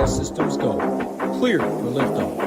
All systems go. Clear for liftoff.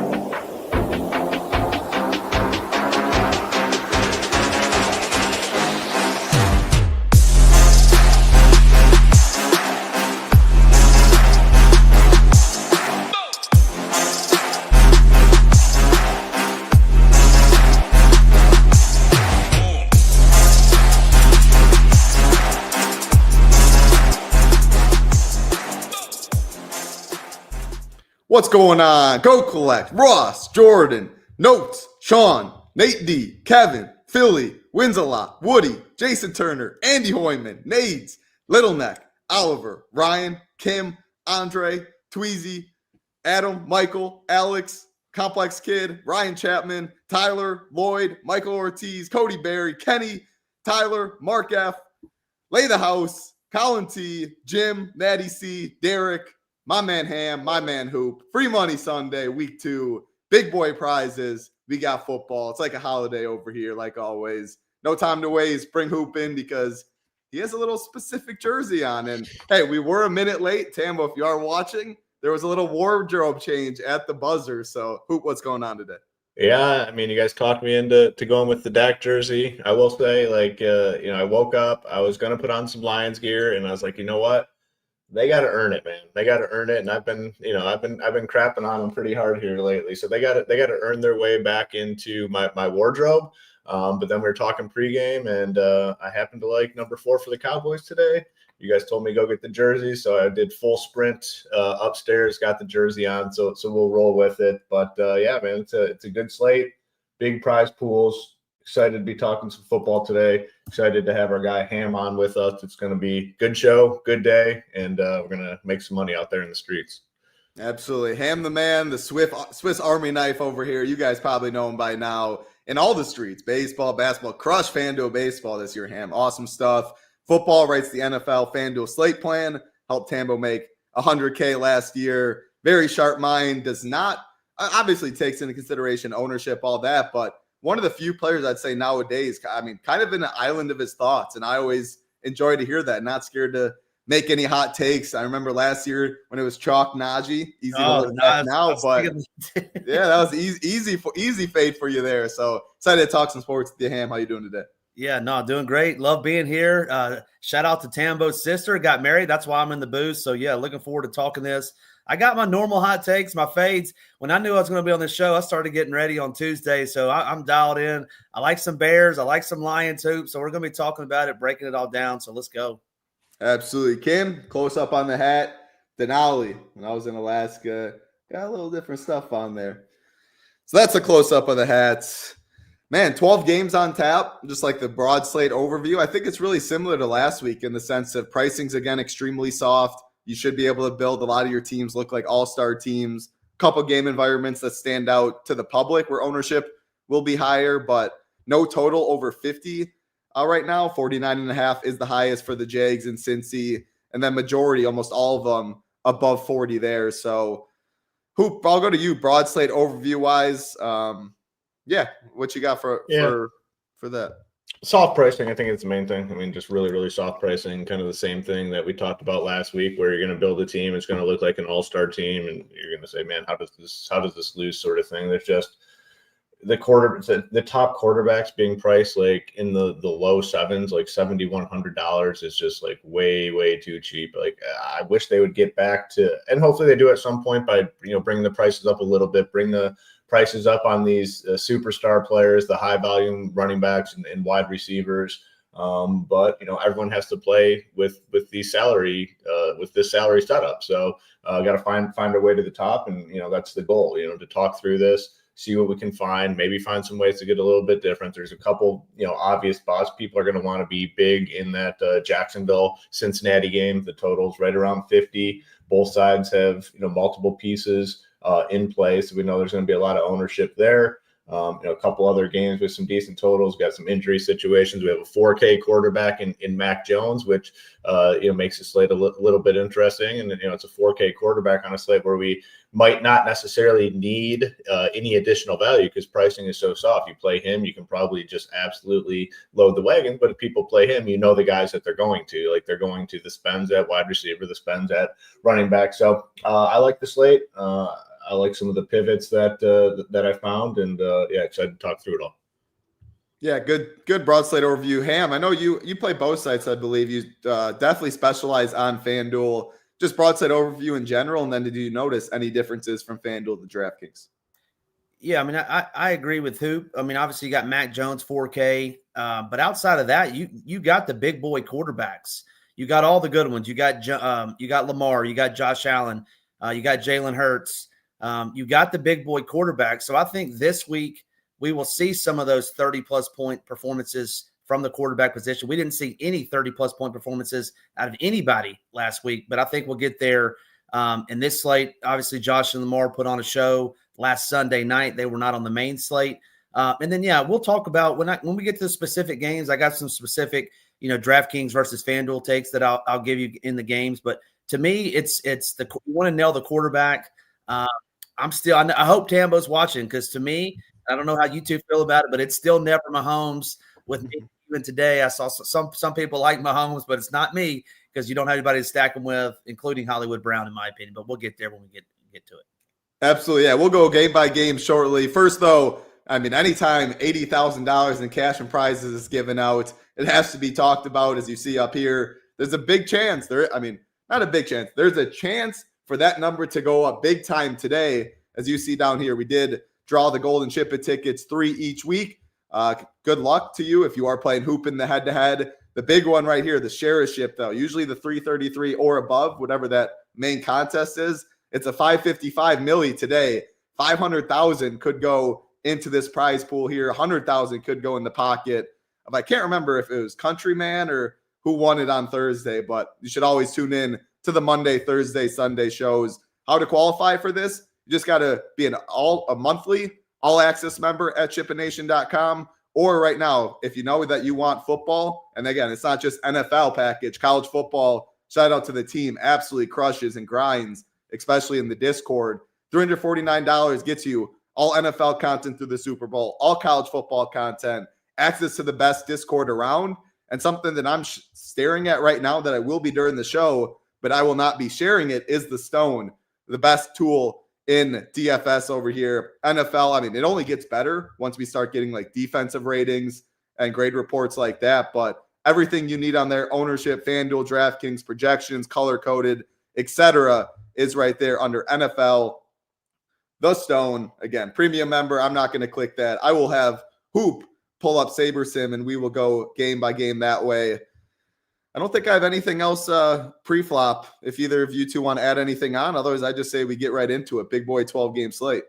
What's going on? Go Collect, Ross, Jordan, Notes, Sean, Nate D, Kevin, Philly, Wins a Lot, Woody, Jason Turner, Andy Hoyman, Nades, Little Neck, Oliver, Ryan, Kim, Andre, Tweezy, Adam, Michael, Alex, Complex Kid, Ryan Chapman, Tyler, Lloyd, Michael Ortiz, Cody Berry, Kenny, Tyler, Mark F, Lay the House, Colin T, Jim, Natty C, Derek, my man Ham, my man Hoop, Free Money Sunday, week 2, big boy prizes. We got football. It's like a holiday over here, like always. No time to waste. Bring Hoop in because he has a little specific jersey on. And hey, we were a minute late. Tambo, if you are watching, there was a little wardrobe change at the buzzer. So Hoop, what's going on today? Yeah, I mean, you guys talked me into going with the Dak jersey. I will say, I woke up, I was gonna put on some Lions gear, and I was like, you know what? They got to earn it, man. They got to earn it, and I've been crapping on them pretty hard here lately. So they got to earn their way back into my wardrobe. But then we were talking pregame, and I happened to like number 4 for the Cowboys today. You guys told me to go get the jersey, so I did full sprint upstairs, got the jersey on. So we'll roll with it. But yeah, man, it's a good slate, big prize pools. Excited to be talking some football today. Excited to have our guy Ham on with us. It's going to be a good show, good day, and we're going to make some money out there in the streets. Absolutely. Ham the man, the Swiss Army knife over here. You guys probably know him by now. In all the streets, baseball, basketball, crush FanDuel baseball this year, Ham. Awesome stuff. Football, writes the NFL FanDuel slate plan. Helped Tambo make $100K last year. Very sharp mind. Does not, obviously takes into consideration ownership, all that, but one of the few players I'd say nowadays, I mean, kind of in an island of his thoughts. And I always enjoy to hear that. Not scared to make any hot takes. I remember last year when it was Chalk Najee. Easy to look back now, but yeah, that was easy fade for you there. So excited to talk some sports with you, Ham. How you doing today? Yeah, no, doing great. Love being here. Shout out to Tambo's sister. Got married. That's why I'm in the booth. So yeah, looking forward to talking this. I got my normal hot takes, my fades. When I knew I was going to be on this show, I started getting ready on Tuesday. So I'm dialed in. I like some Bears. I like some Lions Hoop. So we're going to be talking about it, breaking it all down. So let's go. Absolutely. Kim, close up on the hat. Denali, when I was in Alaska, got a little different stuff on there. So that's a close up of the hats. Man, 12 games on tap, just like the broad slate overview. I think it's really similar to last week in the sense of pricing's, again, extremely soft. You should be able to build a lot of your teams look like all-star teams, couple game environments that stand out to the public where ownership will be higher, but no total over 50 right now. 49.5 is the highest for the Jags and Cincy, and then majority, almost all of them, above 40 there. So, Hoop, I'll go to you. Broad slate overview-wise, yeah, what you got for that? Soft pricing, I think it's the main thing. I mean, just really, really soft pricing, kind of the same thing that we talked about last week, where you're going to build a team. It's going to look like an all-star team, and you're going to say, man, how does this lose sort of thing. There's just the top quarterbacks being priced like in the low sevens, like $7,100 is just like way, way too cheap. Like I wish they would get back to, and hopefully they do at some point by, bringing the prices up a little bit, bring the prices up on these superstar players, the high volume running backs and wide receivers. But everyone has to play with these salary with this salary setup. So got to find a way to the top, and that's the goal. To talk through this, see what we can find, maybe find some ways to get a little bit different. There's a couple obvious spots. People are going to want to be big in that Jacksonville Cincinnati game. The total's right around 50. Both sides have multiple pieces in play, so we know there's going to be a lot of ownership there. A couple other games with some decent totals, got some injury situations. We have a 4K quarterback in Mac Jones, which makes the slate a little bit interesting. And it's a 4K quarterback on a slate where we might not necessarily need any additional value because pricing is so soft. You play him, you can probably just absolutely load the wagon. But if people play him, the guys that they're going to. Like they're going to the spends at wide receiver, the spends at running back. So I like the slate. I like some of the pivots that I found, and excited to talk through it all. Yeah, good broad slate overview. Ham, I know you play both sites. I believe you definitely specialize on FanDuel. Just broad slate overview in general, and then did you notice any differences from FanDuel to DraftKings? Yeah, I mean, I agree with Hoop. I mean, obviously you got Mac Jones 4K, but outside of that, you got the big boy quarterbacks. You got all the good ones. You got Lamar. You got Josh Allen. You got Jalen Hurts. You got the big boy quarterback. So I think this week we will see some of those 30-plus point performances from the quarterback position. We didn't see any 30-plus point performances out of anybody last week, but I think we'll get there in this slate. Obviously, Josh and Lamar put on a show last Sunday night. They were not on the main slate. And then, we'll talk about when we get to the specific games. I got some specific, DraftKings versus FanDuel takes that I'll give you in the games. But to me, it's you want to nail the quarterback. I hope Tambo's watching because to me, I don't know how you two feel about it, but it's still never Mahomes with me. Even today, I saw some people like Mahomes, but it's not me because you don't have anybody to stack him with, including Hollywood Brown, in my opinion. But we'll get there when we get to it. Absolutely, yeah. We'll go game by game shortly. First, though, I mean, anytime $80,000 in cash and prizes is given out, it has to be talked about. As you see up here, there's a big chance not a big chance. There's a chance for that number to go up big time today. As you see down here, we did draw the golden SHIPIT tickets 3 each week. Good luck to you if you are playing hoop in the head-to-head. The big one right here, the share-a-ship, though, usually the 333 or above, whatever that main contest is. It's a 555 milli today. 500,000 could go into this prize pool here. 100,000 could go in the pocket. I can't remember if it was Countryman or who won it on Thursday, but you should always tune in to the Monday, Thursday, Sunday shows. How to qualify for this? You just got to be a monthly all-access member at chipination.com. Or right now, if you know that you want football, and again, it's not just NFL package, college football, shout out to the team, absolutely crushes and grinds, especially in the Discord. $349 gets you all NFL content through the Super Bowl, all college football content, access to the best Discord around, and something that I'm staring at right now that I will be during the show, but I will not be sharing it, is the Stone, the best tool in DFS over here. NFL, I mean, it only gets better once we start getting like defensive ratings and grade reports like that, but everything you need on there, ownership, FanDuel, DraftKings, projections, color-coded, etc., is right there under NFL. The Stone, again, premium member. I'm not going to click that. I will have Hoop pull up SaberSim, and we will go game by game that way. I don't think I have anything else pre-flop. If either of you two want to add anything on, otherwise I just say we get right into it. Big boy 12-game slate.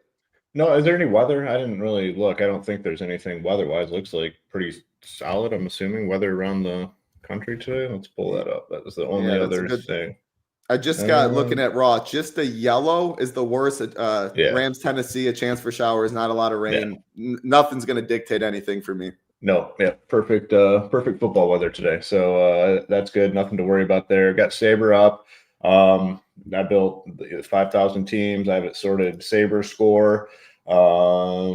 No, is there any weather? I didn't really look. I don't think there's anything weather-wise. Looks like pretty solid. I'm assuming weather around the country today. Let's pull that up. That was the only other thing. I just got looking at Raw. Just a yellow is the worst. Rams, Tennessee, a chance for showers, not a lot of rain. Yeah. Nothing's going to dictate anything for me. No, perfect football weather today. So that's good. Nothing to worry about there. Got Saber up. I built 5,000 teams. I have it sorted Saber score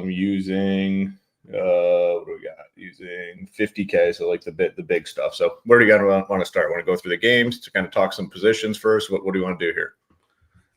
using what do we got? Using 50K, so like the big stuff. So where do you guys want to start? Want to go through the games to kind of talk some positions first? What do you want to do here?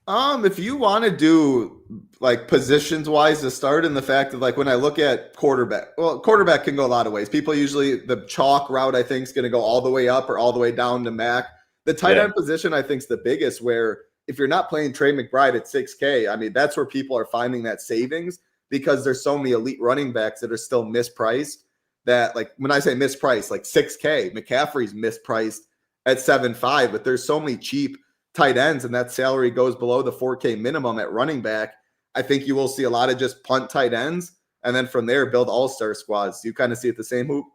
If you want to do like positions wise to start, and the fact of like when I look at quarterback can go a lot of ways. People usually the chalk route I think is going to go all the way up or all the way down to Mac. The tight end position I think is the biggest, where if you're not playing Trey McBride at 6K, I mean that's where people are finding that savings, because there's so many elite running backs that are still mispriced. That like when I say mispriced, like 6K, McCaffrey's mispriced at 7.5, but there's so many cheap tight ends, and that salary goes below the 4K minimum at running back. I think you will see a lot of just punt tight ends, and then from there build all-star squads. Do you kind of see it the same, Hoop?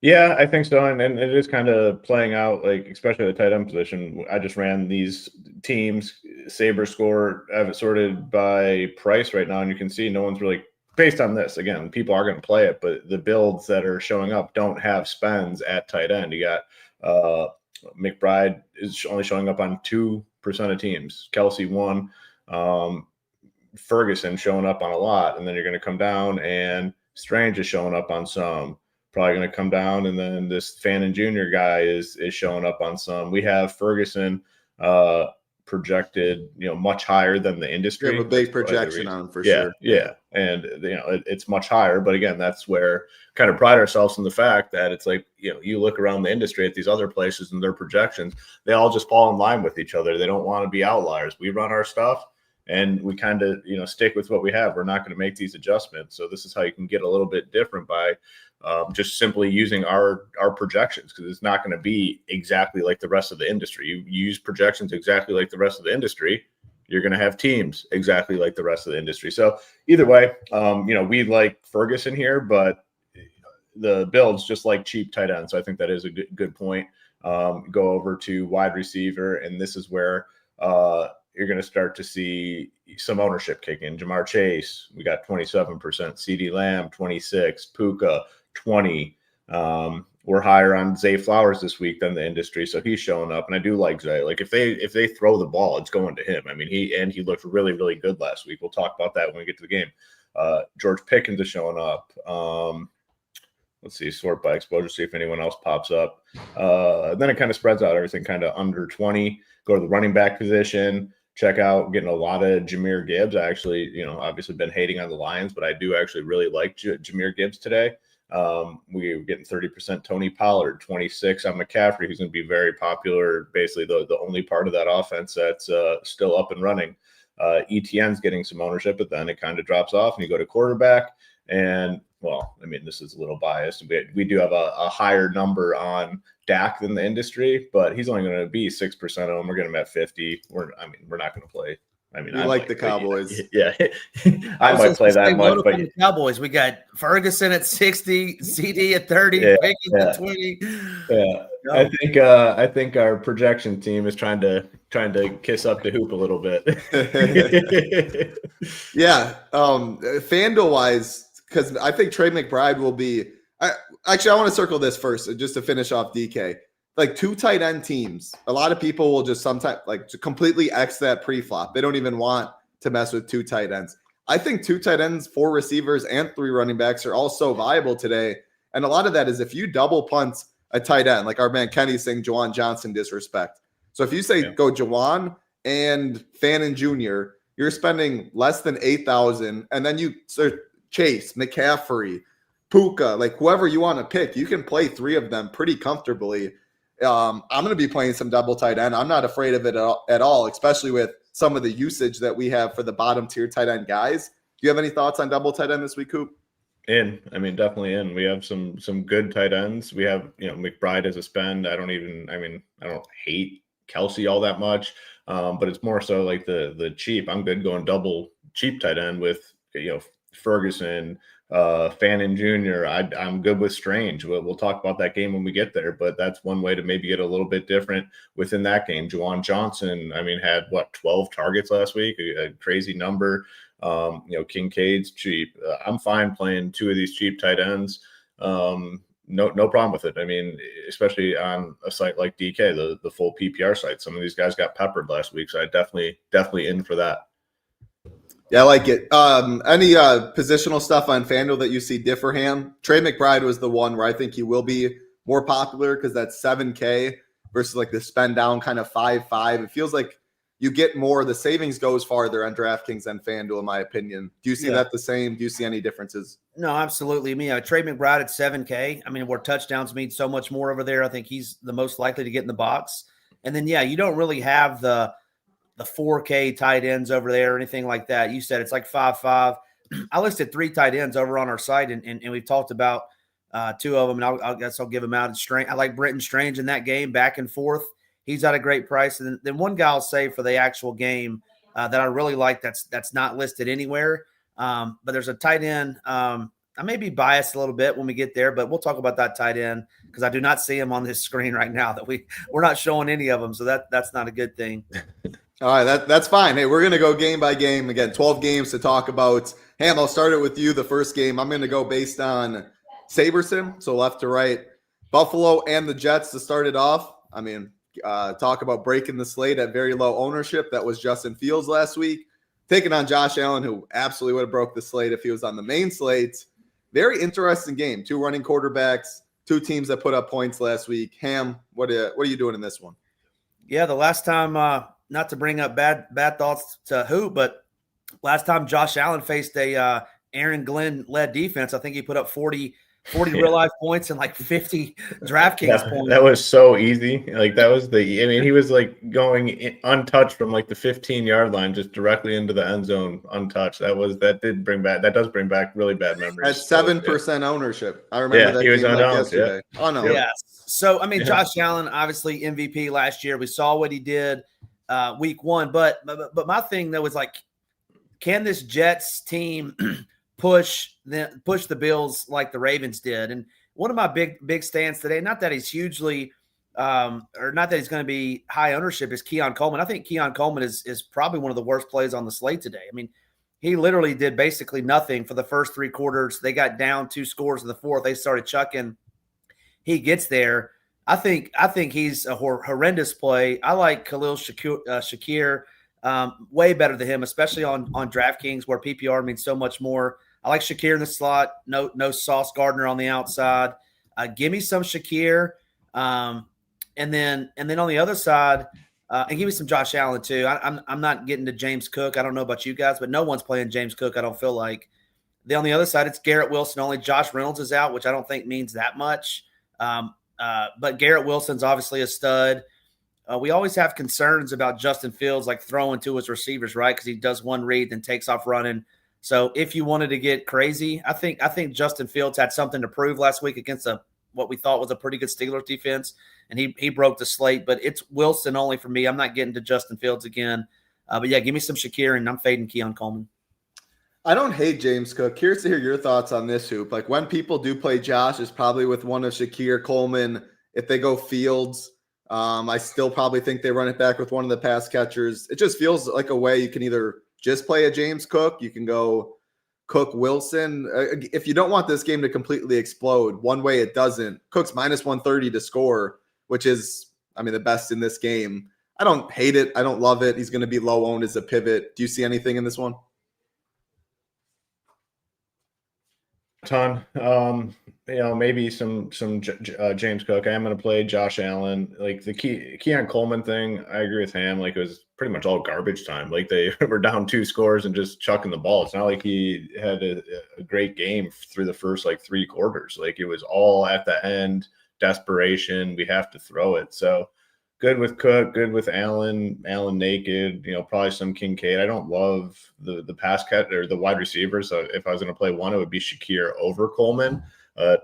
Yeah, I think so, and it is kind of playing out, like especially the tight end position. I just ran these teams, Saber score, I have it sorted by price right now, and you can see no one's really based on this, again, people are going to play it, but the builds that are showing up don't have spends at tight end. You got McBride is only showing up on 2% of teams. Kelsey 1. Ferguson showing up on a lot, and then you're going to come down, and Strange is showing up on some. Probably going to come down, and then this Fannin Jr. guy is showing up on some. We have Ferguson projected, much higher than the industry. We have a big projection on him for sure. Yeah, and it's much higher. But again, that's where kind of pride ourselves in the fact that it's like you look around the industry at these other places and their projections, they all just fall in line with each other. They don't want to be outliers. We run our stuff, and we kind of stick with what we have. We're not going to make these adjustments. So this is how you can get a little bit different by just simply using our projections, because it's not going to be exactly like the rest of the industry. You use projections exactly like the rest of the industry, you're going to have teams exactly like the rest of the industry. So either way, we like Ferguson here, but the builds just like cheap tight end. So I think that is a good point. Go over to wide receiver, and this is where you're going to start to see some ownership kick in. Jamar Chase, we got 27%. CeeDee Lamb, 26. Puka, 20. We're higher on Zay Flowers this week than the industry, so he's showing up. And I do like Zay. Like if they throw the ball, it's going to him. I mean, he looked really, really good last week. We'll talk about that when we get to the game. George Pickens is showing up. Let's see, sort by exposure, see if anyone else pops up. Then it kind of spreads out, everything kind of under 20. Go to the running back position. Check out getting a lot of Jahmyr Gibbs. I actually, obviously been hating on the Lions, but I do actually really like Jahmyr Gibbs today. We're getting 30% Tony Pollard, 26 on McCaffrey, who's going to be very popular. Basically, the only part of that offense that's still up and running. ETN's getting some ownership, but then it kind of drops off, and you go to quarterback. And well, I mean, this is a little biased. We do have a higher number on Dak than the industry, but he's only going to be 6% of them. We're getting him at 50. We're not going to play. I mean, I like the Cowboys. Yeah, I might play that much. But the Cowboys, we got Ferguson at 60, CD at 30, Pickens at 20. Yeah, no. I think our projection team is trying to kiss up the hoop a little bit. Yeah, FanDuel wise, because I think Trey McBride will be. I want to circle this first, just to finish off DK. Like 2 tight end teams, a lot of people will just sometimes to completely X that pre-flop. They don't even want to mess with 2 tight ends. I think 2 tight ends, 4 receivers, and 3 running backs are all so viable today. And a lot of that is if you double punt a tight end, like our man Kenny's saying Juwan Johnson disrespect. So if you say go Juwan and Fannin Jr., you're spending less than $8,000, and then you Chase, McCaffrey, Puka, like whoever you want to pick, you can play 3 of them pretty comfortably. I'm going to be playing some double tight end. I'm not afraid of it at all, especially with some of the usage that we have for the bottom tier tight end guys. Do you have any thoughts on double tight end this week, Coop? Definitely in. We have some good tight ends. We have, McBride as a spend. I don't hate Kelsey all that much, but it's more so like the cheap. I'm good going double cheap tight end with, Ferguson, Fannin Jr. I'm good with Strange. We'll talk about that game when we get there, but that's one way to maybe get a little bit different within that game. Juwan Johnson, had 12 targets last week, a crazy number. Kincaid's cheap. I'm fine playing 2 of these cheap tight ends. No problem with it. Especially on a site like DK, the full PPR site. Some of these guys got peppered last week, so I definitely in for that. Yeah, I like it. Any positional stuff on FanDuel that you see differ, Ham? Trey McBride was the one where I think he will be more popular because that's $7K versus like the spend down kind of 5.5. It feels like you get more. The savings goes farther on DraftKings and FanDuel, in my opinion. Do you see that the same? Do you see any differences? No, absolutely. Trey McBride at $7K. Where touchdowns mean so much more over there. I think he's the most likely to get in the box. And then, you don't really have the 4K tight ends over there or anything like that. You said it's like 5.5. I listed 3 tight ends over on our site, and we've talked about 2 of them, and I guess I'll give them out. I like Brenton Strange in that game, back and forth. He's at a great price. And then one guy I'll say for the actual game that I really like that's not listed anywhere, but there's a tight end. I may be biased a little bit when we get there, but we'll talk about that tight end because I do not see him on this screen right now. That we're not showing any of them, so that's not a good thing. All right, that's fine. Hey, we're going to go game by game. Again, 12 games to talk about. Ham, I'll start it with you. The first game, I'm going to go based on Sabersim, so left to right. Buffalo and the Jets to start it off. I mean, talk about breaking the slate at very low ownership. That was Justin Fields last week. Taking on Josh Allen, who absolutely would have broke the slate if he was on the main slate. Very interesting game. 2 running quarterbacks, 2 teams that put up points last week. Ham, what are you doing in this one? Yeah, the last time, not to bring up bad thoughts to who, but last time Josh Allen faced a Aaron Glenn-led defense, I think he put up 40 real-life points and like 50 DraftKings points. That was so easy. Like, that was he was like going untouched from like the 15-yard line, just directly into the end zone, untouched. That does bring back really bad memories. At 7% ownership. I remember that he was game on yesterday. Yeah. Oh, no. Yeah. So, I mean, Josh Allen, obviously MVP last year. We saw what he did week 1. But my thing, though, is like, can this Jets team push the Bills like the Ravens did? And one of my big stands today, not that he's hugely or not that he's going to be high ownership, is Keon Coleman. I think Keon Coleman is probably one of the worst plays on the slate today. I mean, he literally did basically nothing for the first 3 quarters. They got down 2 scores in the fourth. They started chucking. He gets there. I think he's a horrendous play. I like Khalil Shakir way better than him, especially on DraftKings where PPR means so much more. I like Shakir in the slot. No Sauce Gardner on the outside. Give me some Shakir, and then on the other side, and give me some Josh Allen too. I'm not getting to James Cook. I don't know about you guys, but no one's playing James Cook. I don't feel like. Then on the other side, it's Garrett Wilson only. Josh Reynolds is out, which I don't think means that much. But Garrett Wilson's obviously a stud. We always have concerns about Justin Fields like throwing to his receivers, right? Because he does one read and takes off running. So if you wanted to get crazy, I think Justin Fields had something to prove last week against what we thought was a pretty good Steelers defense, and he broke the slate. But it's Wilson only for me. I'm not getting to Justin Fields again. But yeah, give me some Shakir, and I'm fading Keon Coleman. I don't hate James Cook. Curious to hear your thoughts on this hoop. Like, when people do play Josh, it's probably with one of Shakir, Coleman. If they go Fields, I still probably think they run it back with one of the pass catchers. It just feels like a way you can either just play a James Cook. You can go Cook Wilson. If you don't want this game to completely explode, one way it doesn't. Cook's minus 130 to score, which is, I mean, the best in this game. I don't hate it. I don't love it. He's going to be low owned as a pivot. Do you see anything in this one? Ton. Maybe some James Cook. I am going to play Josh Allen. Like the Keon Coleman thing, I agree with Ham. Like, it was pretty much all garbage time. Like, they were down 2 scores and just chucking the ball. It's not like he had a great game through the first 3 quarters. Like, it was all at the end, desperation. We have to throw it. So good with Cook, good with Allen naked, probably some Kincaid. I don't love the pass cut or the wide receivers. So if I was going to play one, it would be Shakir over Coleman.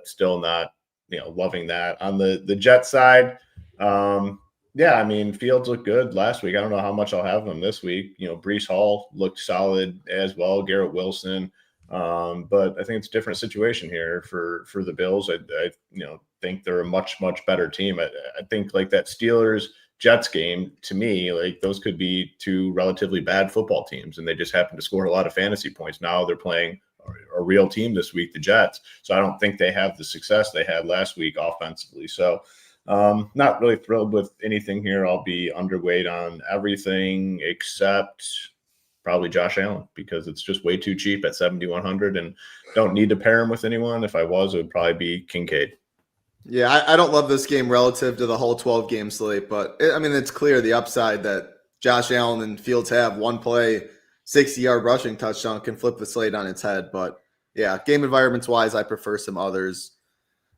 Still not, loving that. On the Jet side, I mean, Fields looked good last week. I don't know how much I'll have him this week. Breece Hall looked solid as well, Garrett Wilson. But I think it's a different situation here for the Bills. I think they're a much, much better team. I think like that Steelers-Jets game, to me, like those could be 2 relatively bad football teams, and they just happen to score a lot of fantasy points. Now they're playing a real team this week, the Jets. So I don't think they have the success they had last week offensively. So not really thrilled with anything here. I'll be underweight on everything except probably Josh Allen, because it's just way too cheap at 7,100 and don't need to pair him with anyone. If I was, it would probably be Kincaid. Yeah, I don't love this game relative to the whole 12-game slate, but it's clear the upside that Josh Allen and Fields have. One play, 60-yard rushing touchdown can flip the slate on its head. But yeah, game environments-wise, I prefer some others.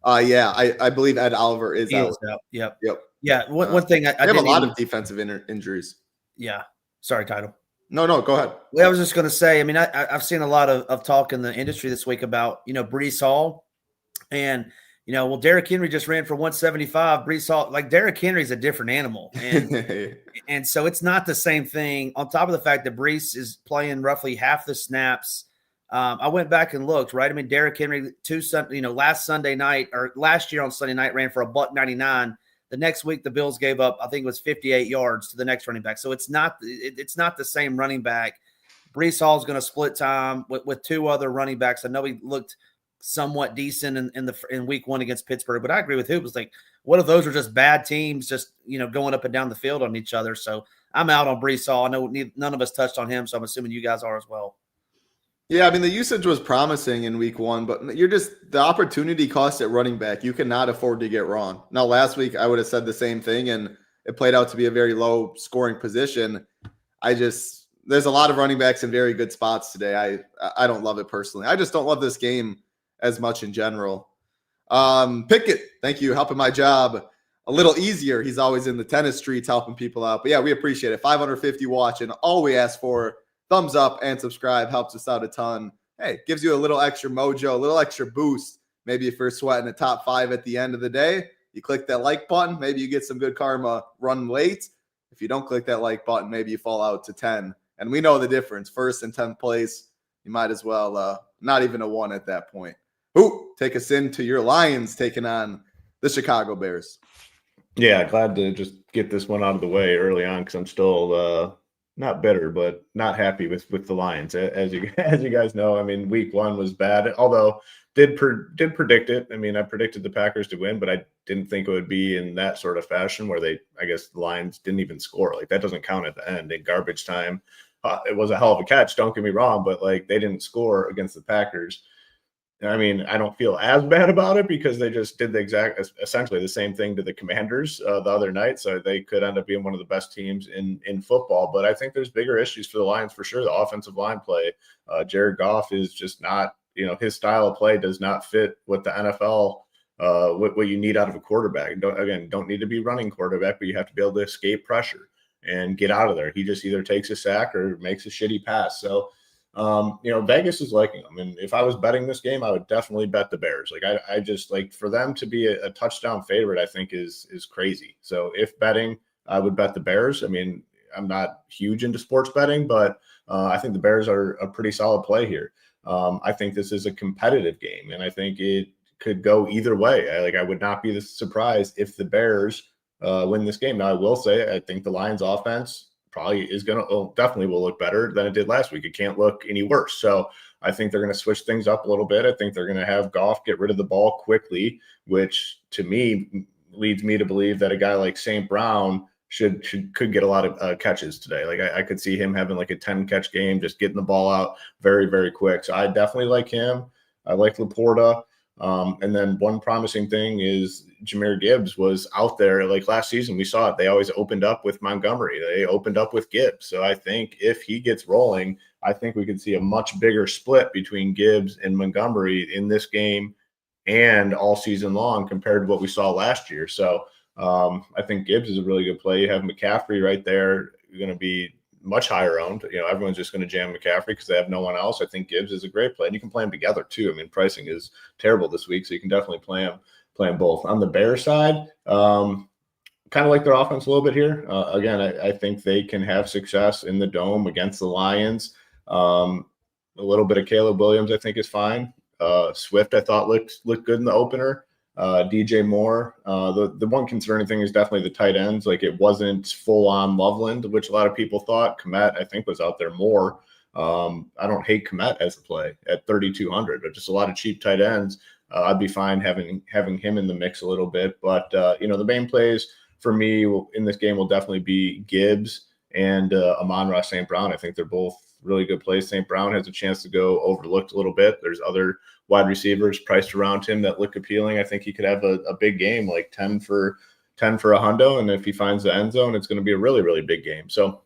I believe Ed Oliver is out. Yep. Yeah, one thing I have a lot of defensive injuries. Yeah. Sorry, Title. No, go ahead. Well, I was just going to say, I've seen a lot of talk in the industry this week about, Breece Hall. And, Derrick Henry just ran for 175. Breece Hall, like Derrick Henry's a different animal. And, and so it's not the same thing. On top of the fact that Breece is playing roughly half the snaps. I went back and looked, right? Derrick Henry, last Sunday night or last year on Sunday night ran for $199. The next week, the Bills gave up, I think it was 58 yards to the next running back. So it's not the same running back Brees Hall is going to split time with two other running backs. I know he looked somewhat decent in week 1 against Pittsburgh, but I agree with Hoop. It's like, what if those are just bad teams just, going up and down the field on each other? So I'm out on Brees Hall. I know none of us touched on him, so I'm assuming you guys are as well. Yeah, I mean, the usage was promising in week 1, but the opportunity cost at running back, you cannot afford to get wrong. Now, last week, I would have said the same thing, and it played out to be a very low scoring position. There's a lot of running backs in very good spots today. I don't love it personally. I just don't love this game as much in general. Pickett, thank you, helping my job a little easier. He's always in the tennis streets helping people out. But yeah, we appreciate it. 550 watching. All we ask for, thumbs up and subscribe, helps us out a ton. Hey, gives you a little extra mojo, a little extra boost. Maybe if you're sweating the top 5 at the end of the day, you click that like button, maybe you get some good karma running late. If you don't click that like button, maybe you fall out to 10. And we know the difference. 1st and 10th place, you might as well not even a 1 at that point. Ooh, take us into your Lions taking on the Chicago Bears. Yeah, glad to just get this one out of the way early on because I'm still not bitter, but not happy with the Lions. As you guys know, I mean, week 1 was bad, although did predict it. I mean, I predicted the Packers to win, but I didn't think it would be in that sort of fashion where the Lions didn't even score. Like, that doesn't count at the end in garbage time. It was a hell of a catch, don't get me wrong, but they didn't score against the Packers. I mean, I don't feel as bad about it because they just did essentially the same thing to the Commanders the other night. So they could end up being one of the best teams in football. But I think there's bigger issues for the Lions for sure. The offensive line play, Jared Goff is just not, his style of play does not fit what the NFL, what you need out of a quarterback. Don't need to be running quarterback, but you have to be able to escape pressure and get out of there. He just either takes a sack or makes a shitty pass. So, Vegas is liking them. And if I was betting this game, I would definitely bet the Bears. I just for them to be a touchdown favorite, I think is crazy. So if betting, I would bet the Bears. I mean, I'm not huge into sports betting, but I think the Bears are a pretty solid play here. I think this is a competitive game, and I think it could go either way. I would not be surprised if the Bears win this game. Now, I will say, I think the Lions offense probably definitely will look better than it did last week. It can't look any worse. So I think they're going to switch things up a little bit. I think they're going to have Goff get rid of the ball quickly, which to me leads me to believe that a guy like St. Brown could get a lot of catches today. I could see him having a 10 catch game, just getting the ball out very, very quick. So I definitely like him. I like Laporta. And then one promising thing is Jahmyr Gibbs was out there last season. We saw it. They always opened up with Montgomery. They opened up with Gibbs. So I think if he gets rolling, I think we could see a much bigger split between Gibbs and Montgomery in this game and all season long compared to what we saw last year. So I think Gibbs is a really good play. You have McCaffrey right there. You're going to be much higher owned. Everyone's just going to jam McCaffrey because they have no one else. I think Gibbs is a great play, and you can play them together too. I mean, pricing is terrible this week, so you can definitely play them both. On the Bears side, kind of like their offense a little bit here. Again, I think they can have success in the dome against the Lions. A little bit of Caleb Williams, I think, is fine. Swift, I thought looked good in the opener. DJ Moore. The one concerning thing is definitely the tight ends. It wasn't full on Loveland, which a lot of people thought. Komet, I think, was out there more. I don't hate Komet as a play at 3,200, but just a lot of cheap tight ends. I'd be fine having him in the mix a little bit. But the main plays for me in this game will definitely be Gibbs and Amon-Ra St. Brown. I think they're both really good plays. St. Brown has a chance to go overlooked a little bit. There's other wide receivers priced around him that look appealing. I think he could have a big game, 10 for a hundo. And if he finds the end zone, it's going to be a really, really big game. So,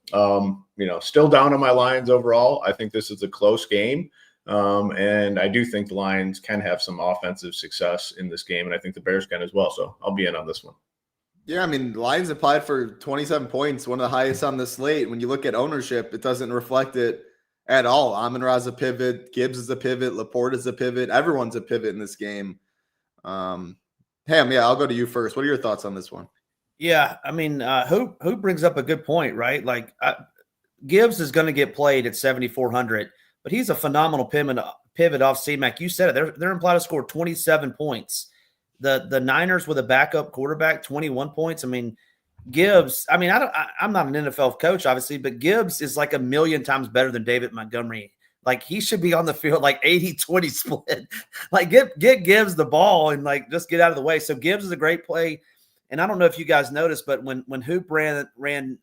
still down on my Lions overall. I think this is a close game. And I do think the Lions can have some offensive success in this game. And I think the Bears can as well. So I'll be in on this one. Yeah, I mean, the Lions applied for 27 points, one of the highest on the slate. When you look at ownership, it doesn't reflect it at all. Amon-Ra's a pivot. Gibbs is a pivot. Laporte is a pivot. Everyone's a pivot in this game. Ham, I'll go to you first. What are your thoughts on this one? Yeah, I mean, who brings up a good point, right? Gibbs is going to get played at 7,400, but he's a phenomenal pivot off C-Mac. You said it. They're implied to score 27 points. The Niners with a backup quarterback, 21 points. I mean, Gibbs, I mean, I'm not an NFL coach, obviously, but Gibbs is like a million times better than David Montgomery. Like, he should be on the field like 80-20 split. Like, get Gibbs the ball and like just get out of the way. So Gibbs is a great play. And I don't know if you guys noticed, but when Hoop ran,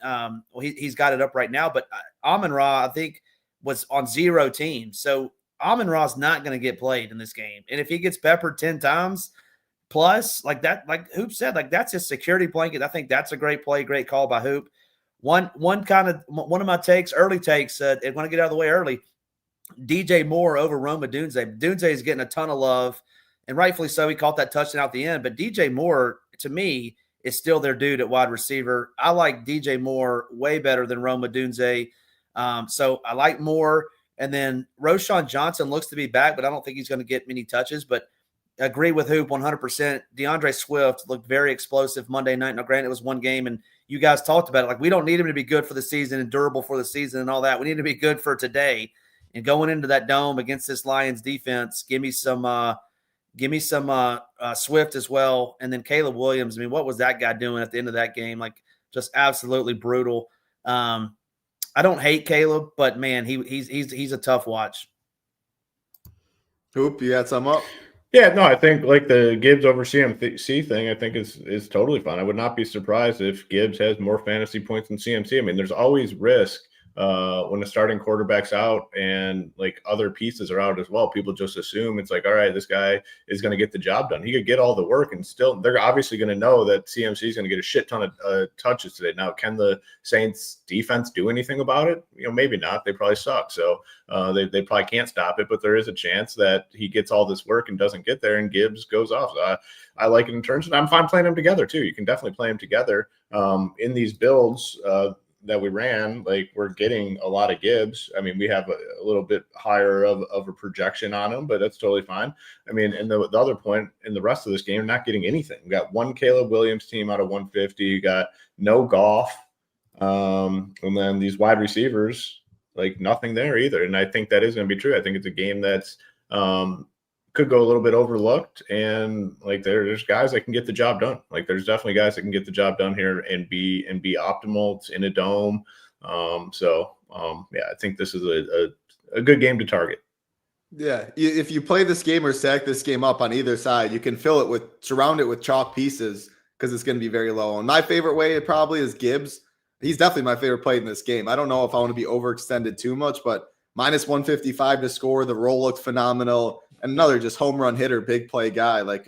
well, he's got it up right now, but Amon-Ra, I think, was on 0 teams. So Amon-Ra's not going to get played in this game. And if he gets peppered 10 times plus, like that, like Hoop said, like that's his security blanket. I think that's a great play, great call by Hoop. One of my takes, early takes, and want to get out of the way early, DJ Moore over Rome Odunze. Odunze is getting a ton of love, and rightfully so. He caught that touchdown at the end. But DJ Moore, to me, is still their dude at wide receiver. I like DJ Moore way better than Rome Odunze. So I like Moore. And then Roschon Johnson looks to be back, but I don't think he's going to get many touches. But I agree with Hoop 100%. DeAndre Swift looked very explosive Monday night. Now, granted, it was one game, and you guys talked about it. Like, we don't need him to be good for the season and durable for the season and all that. We need him to be good for today. And going into that dome against this Lions defense, give me some Swift as well. And then Caleb Williams. I mean, what was that guy doing at the end of that game? Like, just absolutely brutal. I don't hate Caleb, but man, he's a tough watch. Hoop, you had some up? Yeah, no, I think like the Gibbs over CMC thing, I think is totally fine. I would not be surprised if Gibbs has more fantasy points than CMC. I mean, there's always risk when the starting quarterback's out and like other pieces are out as well. People just assume it's like, all right, this guy is going to get the job done. He could get all the work, and still they're obviously going to know that CMC is going to get a shit ton of touches today. Now, can the Saints defense do anything about it? You know, maybe not. They probably suck. So they probably can't stop it, but there is a chance that he gets all this work and doesn't get there, and Gibbs goes off. So I like it in terms of, I'm fine playing them together too. You can definitely play them together in these builds that we ran. Like, we're getting a lot of Gibbs. I mean, we have a little bit higher of a projection on him, but that's totally fine. I mean, and the other point in the rest of this game, not getting anything. We got one Caleb Williams team out of 150. You got no Goff. And then these wide receivers, like nothing there either. And I think that is going to be true. I think it's a game that's could go a little bit overlooked, and like there's guys that can get the job done. Like, there's definitely guys that can get the job done here and be optimal. It's in a dome. Yeah, I think this is a good game to target. Yeah, if you play this game or stack this game up on either side, you can surround it with chalk pieces because it's going to be very low. And my favorite way it probably is Gibbs. He's definitely my favorite play in this game. I don't know if I want to be overextended too much, but minus 155 to score. The roll looked phenomenal. And another just home run hitter, big play guy like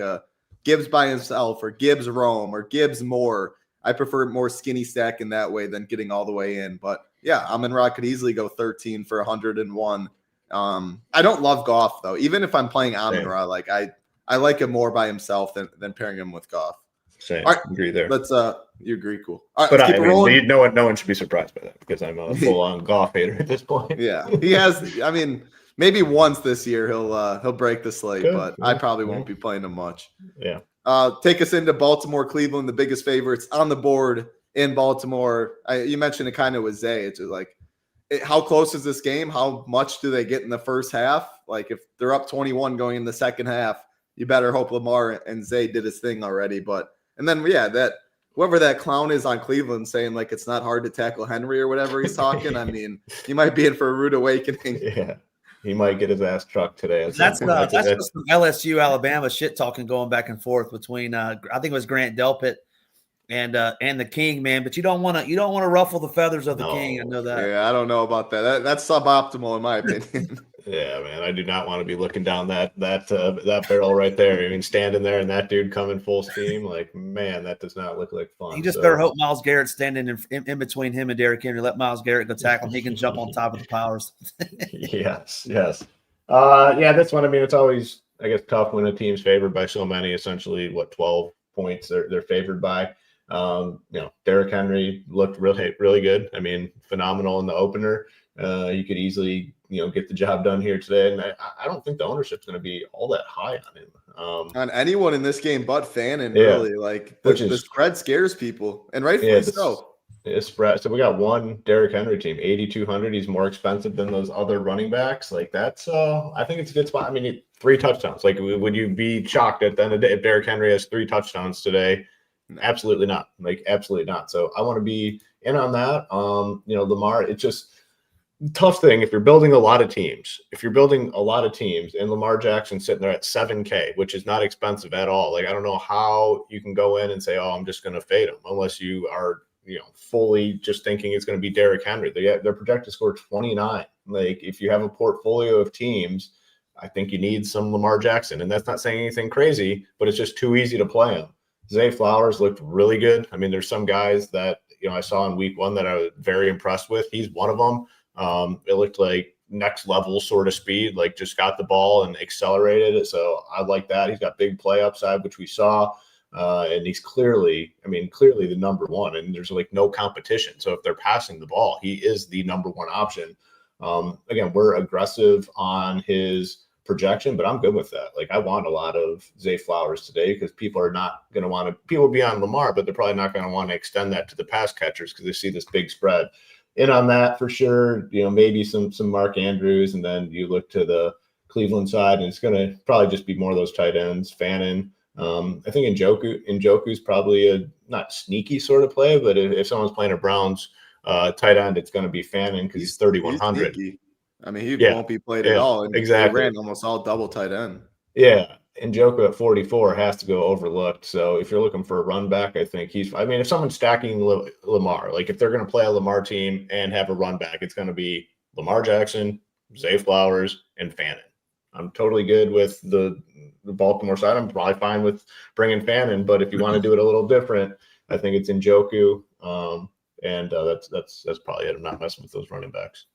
Gibbs by himself or Gibbs Rome or Gibbs Moore. I prefer more skinny stack in that way than getting all the way in. But yeah, Amon-Ra could easily go 13 for 101. I don't love Goff though. Even if I'm playing Amon-Ra, like I like him more by himself than pairing him with Goff. Same. All right, agree there. You agree, cool. All right, but let's keep it rolling. No one should be surprised by that because I'm a full-on Goff hater at this point. Yeah, he has. I mean, maybe once this year he'll break the slate, but I probably won't be playing him much. Yeah. Take us into Baltimore, Cleveland, the biggest favorites on the board in Baltimore. You mentioned it kind of with Zay. It's just like, how close is this game? How much do they get in the first half? Like, if they're up 21 going in the second half, you better hope Lamar and Zay did his thing already. And then, yeah, that whoever that clown is on Cleveland saying like it's not hard to tackle Henry or whatever he's talking. I mean, he might be in for a rude awakening. Yeah. He might get his ass trucked today. That's some LSU Alabama shit talking going back and forth between I think it was Grant Delpit and the King, man. But you don't want to ruffle the feathers of the King. I know that. Yeah, I don't know about that. That's suboptimal in my opinion. Yeah, man, I do not want to be looking down that barrel right there. I mean, standing there and that dude coming full steam, like, man, that does not look like fun. You just better hope Myles Garrett's standing in between him and Derrick Henry. Let Myles Garrett go tackle him. He can jump on top of the powers. Yes. Yeah, this one, I mean, it's always, I guess, tough when a team's favored by so many, essentially, 12 points they're favored by. Derrick Henry looked really good. I mean, phenomenal in the opener. You could easily, get the job done here today. And I don't think the ownership's going to be all that high on him. On anyone in this game but Fannin, really. Like, the spread scares people, and rightfully so. It's spread. So we got one Derrick Henry team, 8,200. He's more expensive than those other running backs. Like, that's I think it's a good spot. I mean, 3 touchdowns. Like, would you be shocked at the end of the day if Derrick Henry has 3 touchdowns today? Absolutely not. Like, absolutely not. So I want to be in on that. Lamar, it's just tough thing if you're building a lot of teams. If you're building a lot of teams and Lamar Jackson's sitting there at $7K, which is not expensive at all. Like, I don't know how you can go in and say, oh, I'm just going to fade him, unless you are, fully just thinking it's going to be Derrick Henry. They're projected to score 29. Like, if you have a portfolio of teams, I think you need some Lamar Jackson. And that's not saying anything crazy, but it's just too easy to play him. Zay Flowers looked really good. I mean, there's some guys that, I saw in week 1 that I was very impressed with. He's one of them. It looked like next level sort of speed, like just got the ball and accelerated it. So I like that. He's got big play upside, which we saw. And he's clearly the number one, and there's like no competition. So if they're passing the ball, he is the number one option. Again, we're aggressive on his projection, but I'm good with that. Like, I want a lot of Zay Flowers today because people are not going to want to, people will be on Lamar, but they're probably not going to want to extend that to the pass catchers because they see this big spread. In on that for sure, maybe some Mark Andrews, and then you look to the Cleveland side, and it's going to probably just be more of those tight ends. Fannin, I think Njoku's probably a not sneaky sort of play, but if someone's playing a Browns tight end, it's going to be Fannin because he's 3,100. I mean, he won't be played at all. And exactly. They ran almost all double tight end. Yeah. Njoku at 44 has to go overlooked. So if you're looking for a run back, I think if someone's stacking Lamar, like if they're going to play a Lamar team and have a run back, it's going to be Lamar Jackson, Zay Flowers, and Fannin. I'm totally good with the Baltimore side. I'm probably fine with bringing Fannin, but if you want to do it a little different, I think it's Njoku. That's probably it. I'm not messing with those running backs.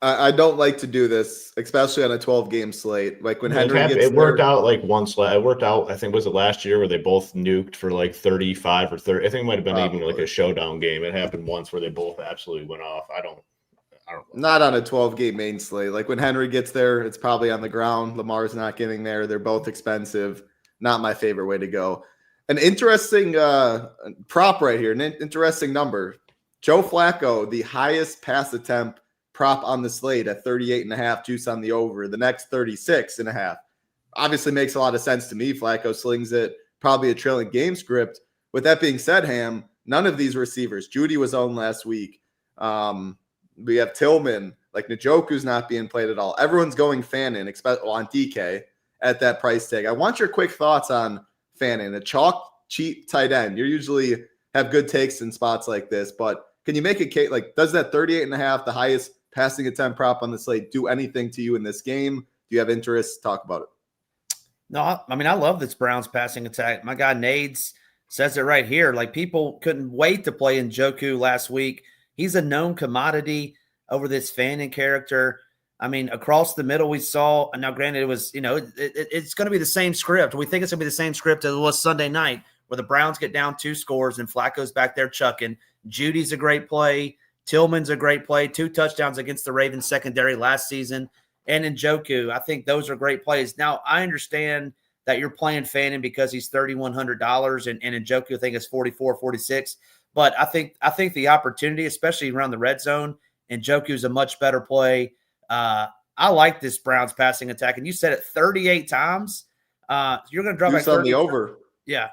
I don't like to do this, especially on a 12-game slate. Like when Henry gets it worked out like one slate. It worked out, I think, was it last year where they both nuked for like 35 or 30? I think it might have been even like a showdown game. It happened once where they both absolutely went off. I don't know. Not on a 12-game main slate. Like when Henry gets there, it's probably on the ground. Lamar's not getting there. They're both expensive. Not my favorite way to go. An interesting prop right here, an interesting number. Joe Flacco, the highest pass attempt prop on the slate at 38.5, juice on the over. The next 36.5. Obviously makes a lot of sense to me. Flacco slings it, probably a trailing game script. With that being said, Ham, none of these receivers. Judy was owned last week. We have Tillman. Like Njoku's not being played at all. Everyone's going Fannin, on DK at that price tag. I want your quick thoughts on Fannin, a chalk cheap tight end. You usually have good takes in spots like this, but can you make a case? Like, does that 38.5, the highest passing attempt prop on the slate, do anything to you in this game? Do you have interest? Talk about it. No, I mean, I love this Browns passing attack. My guy Nades says it right here. Like, people couldn't wait to play Njoku last week. He's a known commodity over this Fannin character. I mean, across the middle we saw, and now granted it was, it's going to be the same script. We think it's going to be the same script as it was Sunday night where the Browns get down 2 scores and Flacco's back there chucking. Judy's a great play. Tillman's a great play. 2 touchdowns against the Ravens secondary last season. And Njoku, I think those are great plays. Now, I understand that you're playing Fannin because he's $3,100 and Njoku, I think, is 44, 46. But I think the opportunity, especially around the red zone, Njoku's a much better play. I like this Browns passing attack. And you said it 38 times. You're going to drop back on the over. Yeah.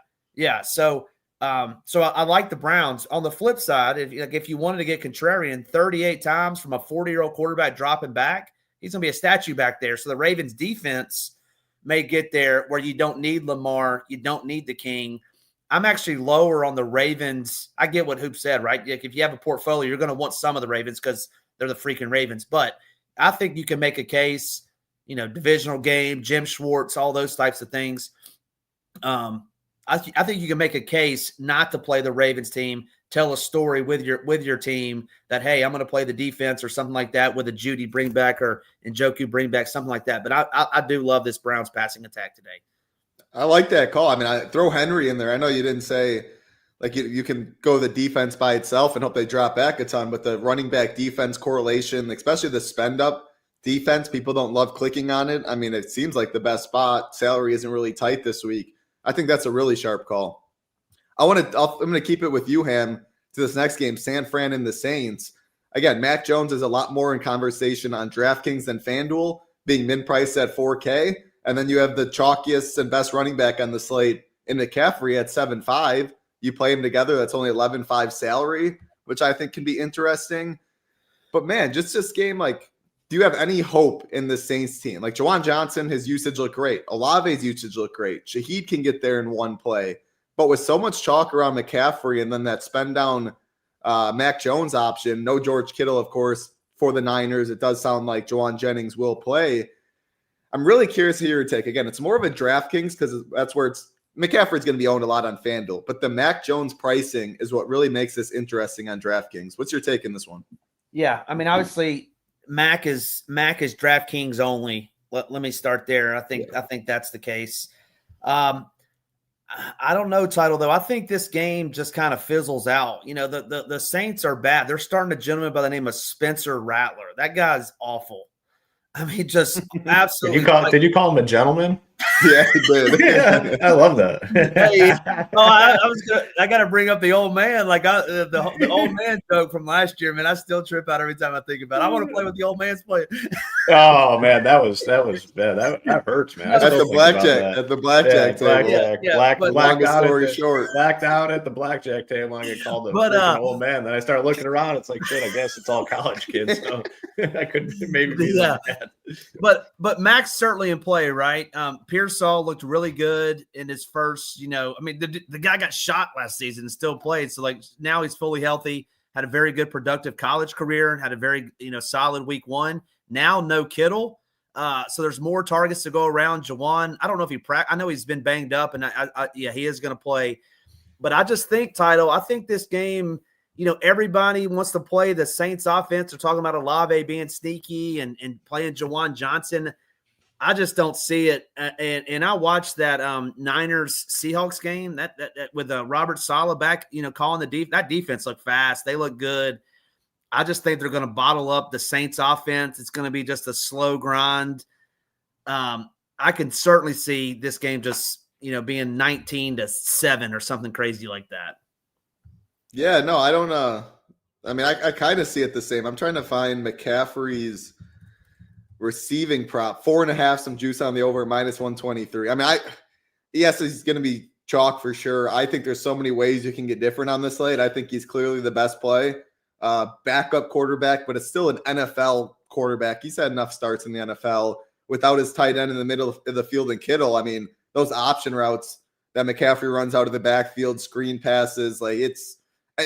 So I like the Browns. On the flip side, if you wanted to get contrarian, 38 times from a 40-year-old quarterback dropping back, he's going to be a statue back there. So the Ravens defense may get there where you don't need Lamar, you don't need the King. I'm actually lower on the Ravens. I get what Hoop said, right? If you have a portfolio, you're going to want some of the Ravens because they're the freaking Ravens. But I think you can make a case, divisional game, Jim Schwartz, all those types of things. I think you can make a case not to play the Ravens team, tell a story with your team that, hey, I'm going to play the defense or something like that with a Judy bring back or Njoku bring back, something like that. But I do love this Browns passing attack today. I like that call. I mean, I throw Henry in there. I know you didn't say like you can go the defense by itself and hope they drop back a ton, but the running back defense correlation, especially the spend up defense, people don't love clicking on it. I mean, it seems like the best spot. Salary isn't really tight this week. I think that's a really sharp call. I'm going to keep it with you, Ham, to this next game, San Fran and the Saints. Again, Mac Jones is a lot more in conversation on DraftKings than FanDuel, being min-priced at $4K. And then you have the chalkiest and best running back on the slate in McCaffrey at 7.5. you play them together. That's only 11.5 salary, which I think can be interesting. But man, just this game, like, do you have any hope in the Saints team? Like Juwan Johnson, his usage looked great. Olave's usage looked great. Shaheed can get there in one play. But with so much chalk around McCaffrey and then that spend down Mac Jones option, no George Kittle, of course, for the Niners, it does sound like Juwan Jennings will play. I'm really curious to hear your take. Again, it's more of a DraftKings because that's where McCaffrey's going to be owned a lot on FanDuel. But the Mac Jones pricing is what really makes this interesting on DraftKings. What's your take in this one? Yeah, I mean, obviously, Mac is DraftKings only. Let me start there. I think that's the case. I don't know, Title, though. I think this game just kind of fizzles out. You know, the Saints are bad. They're starting a gentleman by the name of Spencer Rattler. That guy's awful. I mean, just absolutely. Did you call him a gentleman? Yeah, he did. Yeah, I love that. I got to bring up the old man, like the old man joke from last year. Man, I still trip out every time I think about it. I want to play with the old man's play. Oh man, that was bad. That hurts, man. At the blackjack table. Blacked out at the blackjack table. I get called an old man. Then I start looking around. It's like, shit, I guess it's all college kids. So I could maybe be that bad. But Mac's certainly in play, right? Pearsall looked really good in his first, I mean, the guy got shot last season and still played. So, like, now he's fully healthy, had a very good productive college career, had a very, solid week one. Now, no Kittle. So there's more targets to go around. Juwan, I don't know if I know he's been banged up, and he is going to play. But I just think, I think this game, everybody wants to play the Saints offense. They're talking about Olave being sneaky and playing Juwan Johnson. I just don't see it. And I watched that Niners Seahawks game that with Robert Saleh back, calling that defense looked fast. They look good. I just think they're going to bottle up the Saints offense. It's going to be just a slow grind. I can certainly see this game just, being 19-7 or something crazy like that. Yeah, no, I don't I mean, I kind of see it the same. I'm trying to find McCaffrey's receiving prop, 4.5, some juice on the over, -123. I mean, yes, he's going to be chalk for sure. I think there's so many ways you can get different on this slate. I think he's clearly the best play. Backup quarterback, but it's still an NFL quarterback. He's had enough starts in the NFL without his tight end in the middle of the field and Kittle. I mean, those option routes that McCaffrey runs out of the backfield, screen passes, like it's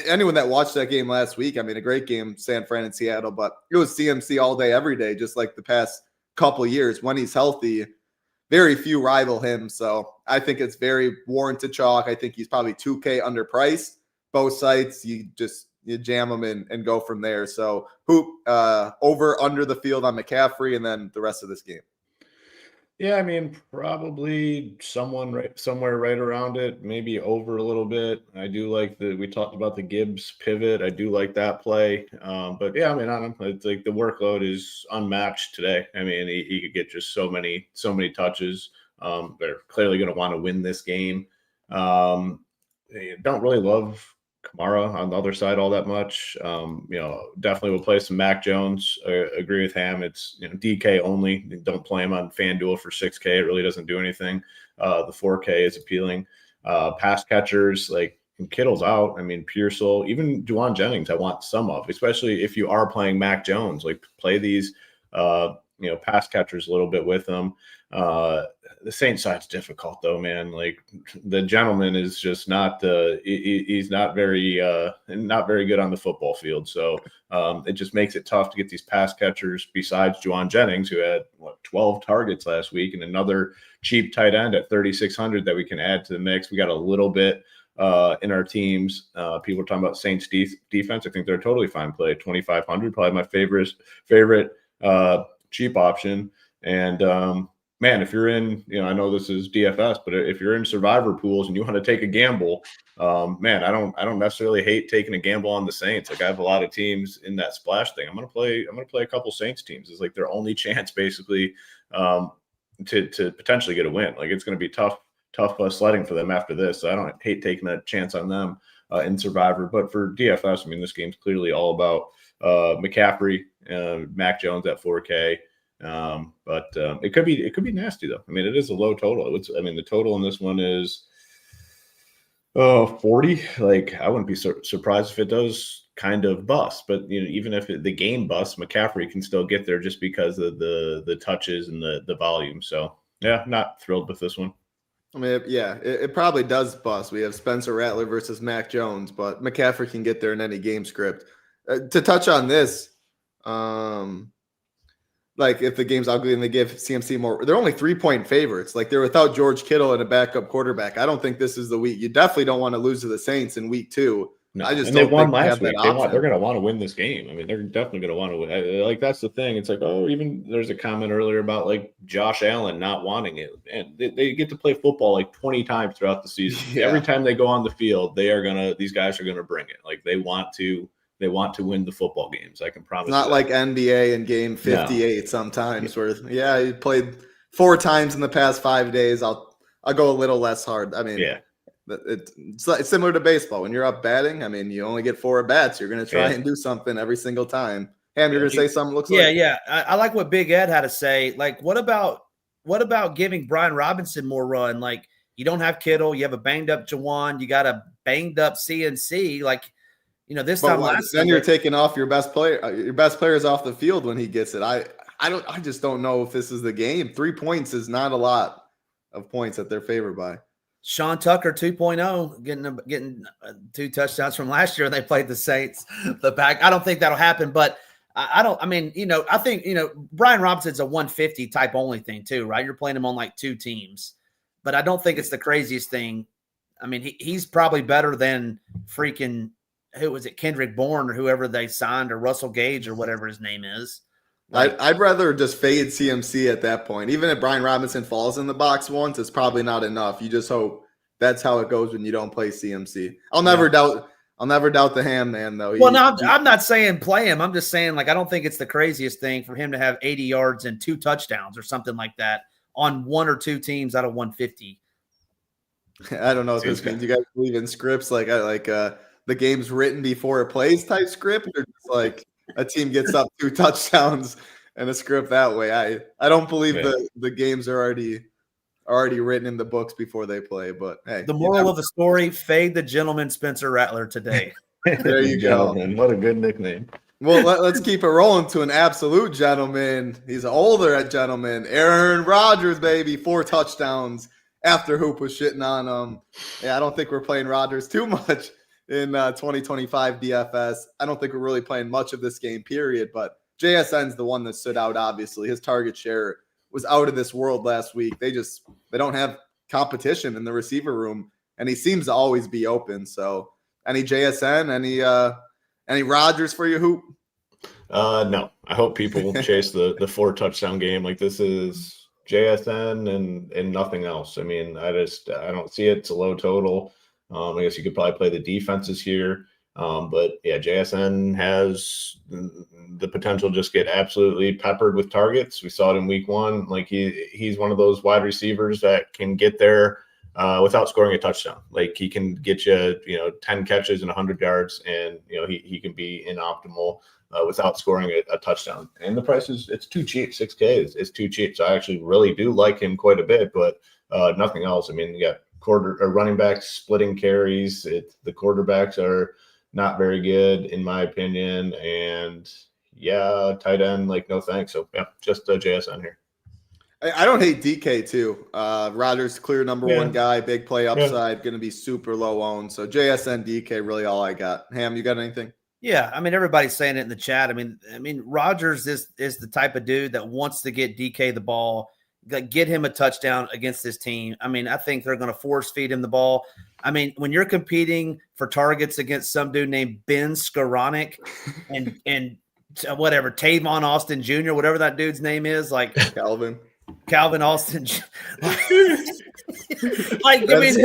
anyone that watched that game last week. I mean, a great game, San Fran and Seattle, but it was CMC all day, every day, just like the past couple of years. When he's healthy, very few rival him. So I think it's very warranted chalk. I think he's probably 2K underpriced. Both sites, you jam them and go from there. So over under the field on McCaffrey and then the rest of this game. Yeah, I mean, probably somewhere right around it, maybe over a little bit. I do like we talked about the Gibbs pivot. I do like that play. But yeah, I mean, it's like the workload is unmatched today. I mean, he could get just so many touches. They're clearly going to want to win this game. Don't really love Kamara on the other side all that much. Definitely will play some Mac Jones. Agree with Ham. It's DK only. Don't play him on FanDuel for 6K. It really doesn't do anything. The 4K is appealing. Pass catchers, like Kittle's out. I mean, Pearsall, even Juwan Jennings, I want some of, especially if you are playing Mac Jones. Like, play these pass catchers a little bit with them. The Saints side's difficult though, man. Like, the gentleman is just not he's not very good on the football field. So it just makes it tough to get these pass catchers besides Juwan Jennings, who had 12 targets last week, and another cheap tight end at 3,600 that we can add to the mix. We got a little bit in our teams. People are talking about Saints defense. I think they're a totally fine play. 2,500, probably my favorite cheap option. And man, if you're in, I know this is DFS, but if you're in survivor pools and you want to take a gamble, man, I don't necessarily hate taking a gamble on the Saints. Like, I have a lot of teams in that splash thing. I'm gonna play a couple Saints teams. It's like their only chance, basically, to potentially get a win. Like, it's gonna be tough sledding for them after this. So I don't hate taking a chance on them in survivor. But for DFS, I mean, this game's clearly all about McCaffrey, Mac Jones at 4K. But it could be nasty though. I mean, it is a low total. The total in this one is Oh, 40. Like, I wouldn't be surprised if it does kind of bust. But even if the game busts, McCaffrey can still get there just because of the touches and the volume. So yeah, not thrilled with this one. I mean, it probably does bust. We have Spencer Rattler versus Mac Jones, but McCaffrey can get there in any game script. To touch on this, like if the game's ugly and they give CMC more, they're only 3-point favorites. Like they're without George Kittle and a backup quarterback. I don't think this is the week. You definitely don't want to lose to the Saints in week 2. No. I just and don't they won think last week. They're going to want to win this game. I mean, they're definitely going to want to win. Like that's the thing. It's like, even there's a comment earlier about like Josh Allen not wanting it, and they get to play football like 20 times throughout the season. Yeah. Every time they go on the field, these guys are gonna bring it. Like they want to win the football games. I can promise. It's not that. like NBA in game 58 sometimes where you played 4 times in the past 5 days. I'll go a little less hard. I mean, yeah. It's similar to baseball. When you're up batting, I mean, you only get 4 at-bats. You're going to try and do something every single time. Ham, you're going to say something looks like? Yeah. I like what Big Ed had to say. Like, what about giving Brian Robinson more run? Like, you don't have Kittle. You have a banged-up Jawan. You got a banged-up CNC. Like, this time last then you're taking off your best player. Your best player is off the field when he gets it. I just don't know if this is the game. 3 points is not a lot of points that they're favored by. Sean Tucker 2.0 getting 2 touchdowns from last year. They played the Saints. I don't think that'll happen, but I think Brian Robinson's a 150 type only thing too, right? You're playing him on like 2 teams, but I don't think it's the craziest thing. I mean, he's probably better than freaking who was it, Kendrick Bourne or whoever they signed, or Russell Gage or whatever his name is. I'd rather just fade CMC at that point. Even if Brian Robinson falls in the box once, it's probably not enough. You just hope that's how it goes when you don't play CMC. I'll never doubt the Ham man though. I'm not saying play him. I'm just saying, like, I don't think it's the craziest thing for him to have 80 yards and 2 touchdowns or something like that on 1 or 2 teams out of 150. I don't know what this means. You guys believe in scripts like the game's written before it plays type script, or just like a team gets up 2 touchdowns and a script that way? I don't believe the games are already written in the books before they play. But hey, the moral of the story: fade the gentleman Spencer Rattler today. There you go. What a good nickname. Well, let's keep it rolling to an absolute gentleman. He's an older gentleman. Aaron Rodgers, baby, 4 touchdowns after Hoop was shitting on him. Yeah, I don't think we're playing Rodgers too much in 2025 DFS. I don't think we're really playing much of this game, period. But JSN's the one that stood out, obviously. His target share was out of this world last week. They don't have competition in the receiver room, and he seems to always be open. So any JSN, any Rodgers for you, Hoop? No. I hope people chase the 4 touchdown game. Like, this is JSN and nothing else. I mean, I don't see it. It's a low total. I guess you could probably play the defenses here. But yeah, JSN has the potential to just get absolutely peppered with targets. We saw it in week 1. Like he's one of those wide receivers that can get there without scoring a touchdown. Like he can get you, 10 catches and 100 yards, and he can be inoptimal without scoring a touchdown. And the price it's too cheap. $6K is too cheap. So I actually really do like him quite a bit, but nothing else. I mean, you got running backs splitting carries. The quarterbacks are not very good in my opinion, and tight end, like, no thanks. So yeah, just JSN here. I don't hate DK too. Rodgers clear number 1 guy, big play upside, going to be super low owned. So JSN, DK, really all I got. Ham, you got anything? Yeah, I mean, everybody's saying it in the chat. I mean, Rodgers is the type of dude that wants to get DK the ball, get him a touchdown against this team. I mean, I think they're going to force feed him the ball. I mean, when you're competing for targets against some dude named Ben Skoranek and whatever, Tavon Austin Jr., whatever that dude's name is, like Calvin Austin. Like, I mean,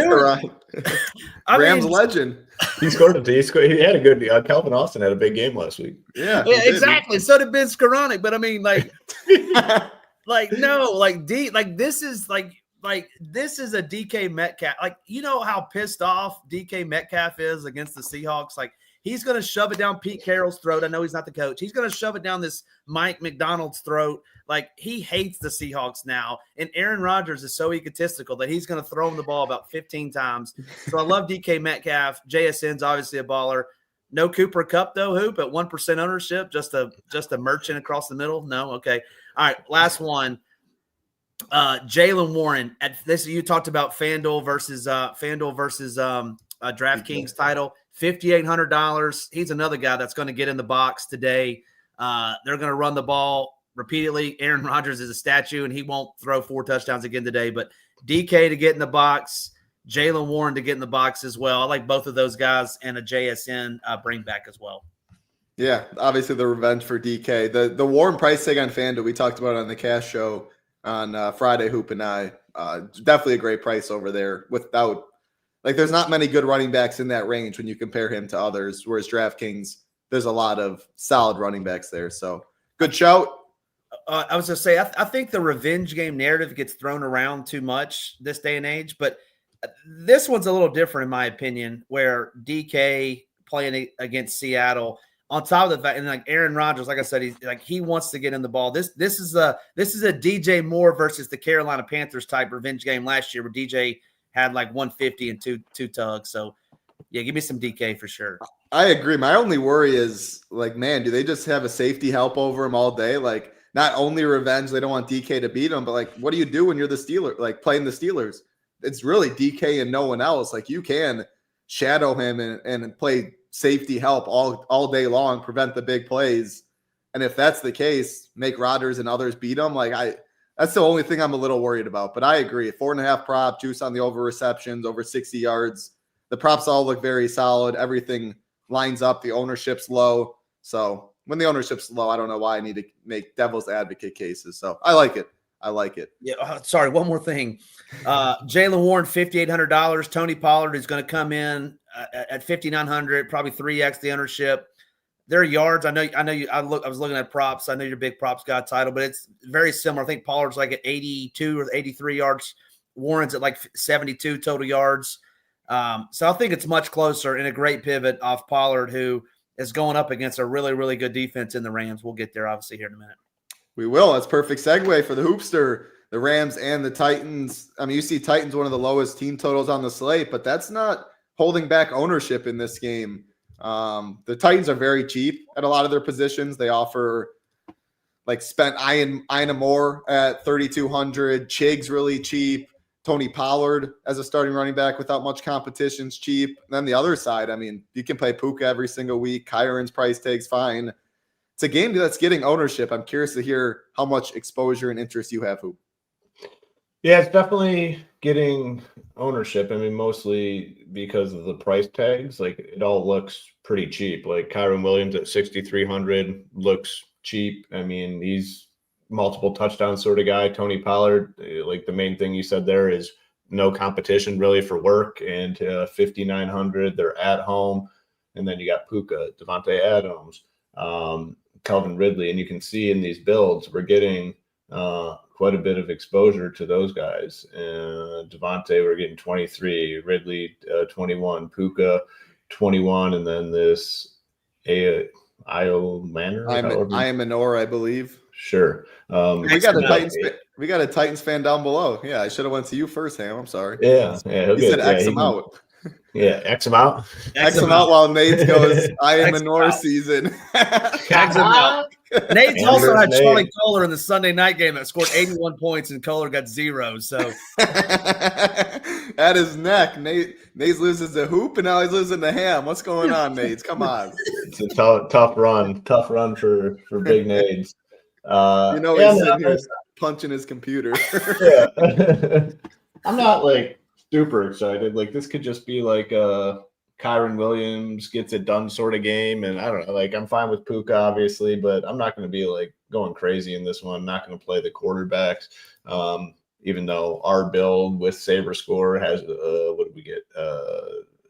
Rams legend. He scored. He had a good. Calvin Austin had a big game last week. Yeah, exactly. So did Ben Skoranek. But I mean, like, this is a DK Metcalf. Like, you know how pissed off DK Metcalf is against the Seahawks. Like, He's going to shove it down Pete Carroll's throat. I know he's not the coach. He's going to shove it down this Mike McDonald's throat. Like, he hates the Seahawks now. And Aaron Rodgers is so egotistical that he's going to throw him the ball about 15 times. So I love DK Metcalf. JSN's obviously a baller. No Cooper Kupp, though, Hoop, at 1% ownership, just a merchant across the middle? No? Okay. All right, last one. Jaylen Warren. You talked about FanDuel versus DraftKings title. $5,800. He's another guy that's going to get in the box today. They're going to run the ball repeatedly. Aaron Rodgers is a statue, and he won't throw 4 touchdowns again today. But DK to get in the box, Jaylen Warren to get in the box as well. I like both of those guys, and a JSN bring back as well. Yeah, obviously the revenge for DK. The Warren price tag on FanDuel, we talked about it on the Cash Show on Friday, Hoop and I. Definitely a great price over there without – like, there's not many good running backs in that range when you compare him to others, whereas DraftKings, there's a lot of solid running backs there. So, good shout. I was going to say, I think the revenge game narrative gets thrown around too much this day and age, but this one's a little different in my opinion, where DK playing against Seattle – on top of the fact, and like Aaron Rodgers, like I said, he wants to get in the ball. This is a DJ Moore versus the Carolina Panthers type revenge game last year, where DJ had like 150 and two tugs. So yeah, give me some DK for sure. I agree. My only worry is, like, man, do they just have a safety help over him all day? Like, not only revenge, they don't want DK to beat him, but like, what do you do when you're the Steelers, like playing the Steelers? It's really DK and no one else. Like, you can shadow him and play safety help all day long, prevent the big plays. And if that's the case, make Rodgers and others beat him. That's the only thing I'm a little worried about. But I agree. 4.5 prop, juice on the over receptions, over 60 yards. The props all look very solid. Everything lines up. The ownership's low. So when the ownership's low, I don't know why I need to make devil's advocate cases. So I like it. Yeah. Sorry. One more thing. Jaylen Warren, $5,800. Tony Pollard is going to come in at $5,900, probably 3x the ownership. Their yards, I know you. I was looking at props. I know you're a big props guy title, but it's very similar. I think Pollard's like at 82 or 83 yards. Warren's at like 72 total yards. So I think it's much closer, and a great pivot off Pollard, who is going up against a really, really good defense in the Rams. We'll get there obviously here in a minute. We will. That's perfect segue for the Hoopster, the Rams and the Titans. I mean, you see Titans one of the lowest team totals on the slate, but that's not holding back ownership in this game. The Titans are very cheap at a lot of their positions. They offer like spent Ina Moore at 3,200. Chig's really cheap. Tony Pollard as a starting running back without much competition is cheap. And then the other side, I mean, you can play Puka every single week. Kyron's price tag's fine. It's a game that's getting ownership. I'm curious to hear how much exposure and interest you have, Hoop. Yeah, it's definitely getting ownership. I mean, mostly because of the price tags. Like, it all looks pretty cheap. Like, Kyron Williams at 6,300 looks cheap. I mean, he's multiple touchdown sort of guy. Tony Pollard, like the main thing you said there is no competition really for work. And 5,900, they're at home. And then you got Puka, Devontae Adams, Calvin Ridley, and you can see in these builds we're getting quite a bit of exposure to those guys. Devontae, we're getting 23, Ridley 21, Puka 21, and then this Io Manor. I am Minor, I believe. Sure. We got a Titans fan down below. Yeah, I should have went to you first, Ham. I'm sorry. Yeah. He said X him out. Yeah, X him out. X him out while Nate goes, I am Minor season. X him out. Nate's also had Charlie Kohler in the Sunday night game that scored 81 points, and Kohler got 0. So at his neck, Nate loses the hoop, and now he lives in the ham. What's going on, Nate? Come on. It's a tough run for big Nate. He's sitting here punching his computer. Yeah. I'm not like super excited. Like, this could just be like a Kyron Williams gets it done sort of game. And I don't know, like, I'm fine with Puka, obviously, but I'm not going to be like going crazy in this one. I'm not going to play the quarterbacks. Even though our build with Saber Score has, what did we get?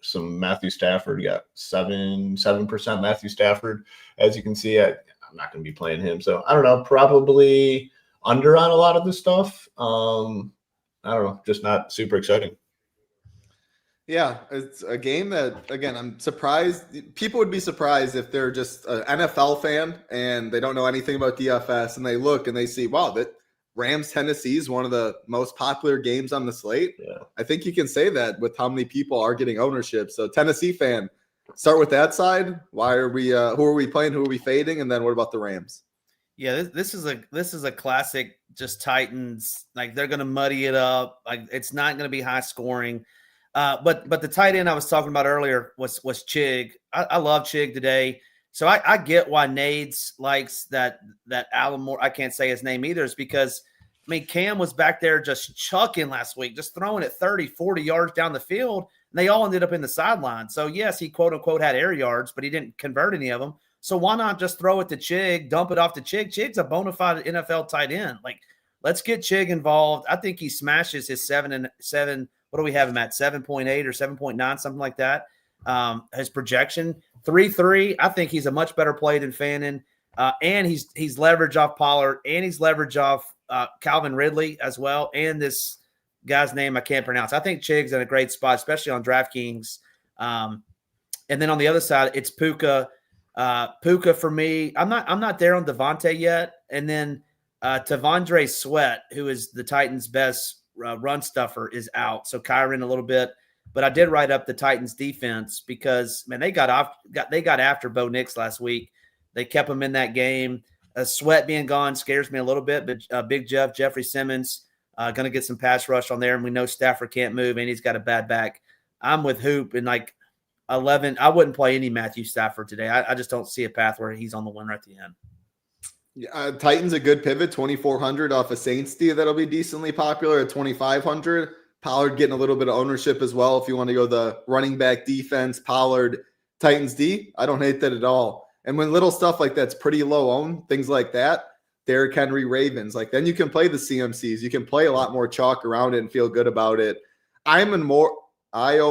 Some Matthew Stafford. We got 7% Matthew Stafford. As you can see, I'm not going to be playing him. So I don't know, probably under on a lot of this stuff. I don't know, just not super exciting. Yeah, it's a game that, again, I'm surprised. People would be surprised if they're just an NFL fan and they don't know anything about DFS and they look and they see, wow, that Rams Tennessee is one of the most popular games on the slate. Yeah. I think you can say that with how many people are getting ownership. So Tennessee fan, start with that side. Why are we? Who are we playing? Who are we fading? And then what about the Rams? Yeah, this is a classic. Just Titans, like they're going to muddy it up. Like it's not going to be high scoring. But the tight end I was talking about earlier was Chig. I love Chig today. So I get why Nades likes that Alan Moore. I can't say his name either. Is because, I mean, Cam was back there just chucking last week, just throwing it 30, 40 yards down the field. And they all ended up in the sideline. So, yes, he quote unquote had air yards, but he didn't convert any of them. So why not just throw it to Chig, dump it off to Chig? Chig's a bona fide NFL tight end. Like, let's get Chig involved. I think he smashes his 7 and 7. What do we have him at? 7.8 or 7.9, something like that. His projection 3.3. I think he's a much better play than Fannin. And he's leverage off Pollard, and he's leverage off Calvin Ridley as well. And this guy's name I can't pronounce. I think Chig's in a great spot, especially on DraftKings. And then on the other side, it's Puka. Puka for me. I'm not there on Devontae yet. And then Tavondre Sweat, who is the Titans' best run stuffer, is out. So Kyron a little bit. But I did write up the Titans defense because, man, they got after Bo Nix last week. They kept him in that game. Sweat being gone scares me a little bit, but Big Jeffrey Simmons going to get some pass rush on there, and we know Stafford can't move, and he's got a bad back. I'm with Hoop in like 11. I wouldn't play any Matthew Stafford today. I just don't see a path where he's on the winner at the end. Yeah, Titans a good pivot, 2,400 off a Saints D that'll be decently popular at 2,500. Pollard getting a little bit of ownership as well. If you want to go the running back defense, Pollard, Titans D, I don't hate that at all. And when little stuff like that's pretty low owned, things like that, Derrick Henry, Ravens, like then you can play the CMCs. You can play a lot more chalk around it and feel good about it. Io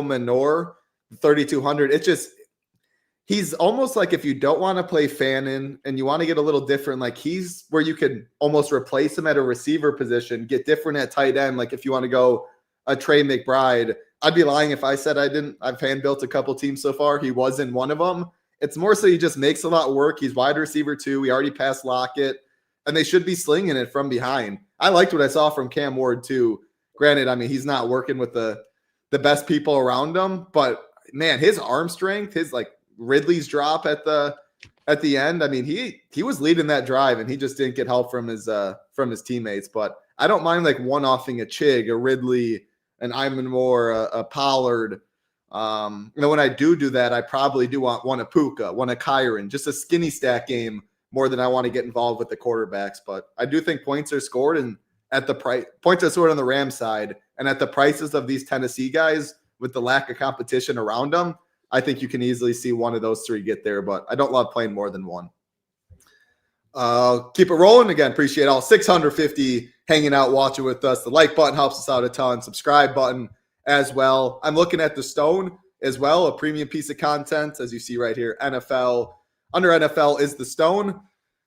Manor, 3,200. It's just, he's almost like if you don't want to play Fannin and you want to get a little different, like he's where you could almost replace him at a receiver position, get different at tight end. Like if you want to go a Trey McBride, I'd be lying if I said I didn't. I've hand built a couple teams so far. He wasn't one of them. It's more so he just makes a lot of work. He's wide receiver too. We already passed Lockett, and they should be slinging it from behind. I liked what I saw from Cam Ward too. Granted, I mean, he's not working with the best people around him, but man, his arm strength, his like Ridley's drop at the end. I mean, he was leading that drive, and he just didn't get help from his teammates. But I don't mind like one-offing a Chig, a Ridley, an Iman Moore, a Pollard. When I do that, I probably do want one a Puka, one a Kyron, just a skinny stack game more than I want to get involved with the quarterbacks. But I do think points are scored, and at the price, points are scored on the Rams side, and at the prices of these Tennessee guys with the lack of competition around them, I think you can easily see one of those three get there. But I don't love playing more than one. Keep it rolling. Again, appreciate all 650 hanging out, watching with us. The like button helps us out a ton. Subscribe button as well. I'm looking at the Stone as well, a premium piece of content, as you see right here. NFL, under NFL is the Stone,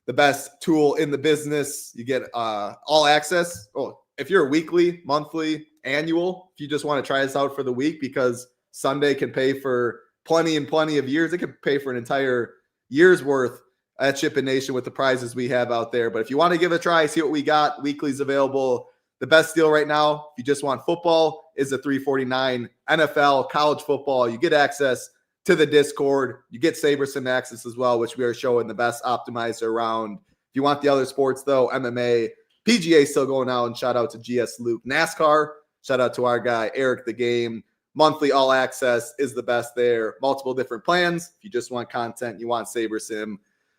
the best tool in the business. You get all access. Oh, if you're a weekly, monthly, annual, if you just want to try this out for the week, because Sunday can pay for plenty of years. It can pay for an entire year's worth at SHIPIT Nation with the prizes we have out there. But if you want to give it a try, see what we got, weekly's available. The best deal right now, if you just want football, is the $349 NFL college football. You get access to the Discord. You get SaberSim access as well, which we are showing the best optimizer around. If you want the other sports, though, MMA, PGA still going out, and shout out to GS Luke. NASCAR, shout out to our guy, Eric the Game. Monthly all access is the best there. Multiple different plans. If you just want content, you want SaberSim,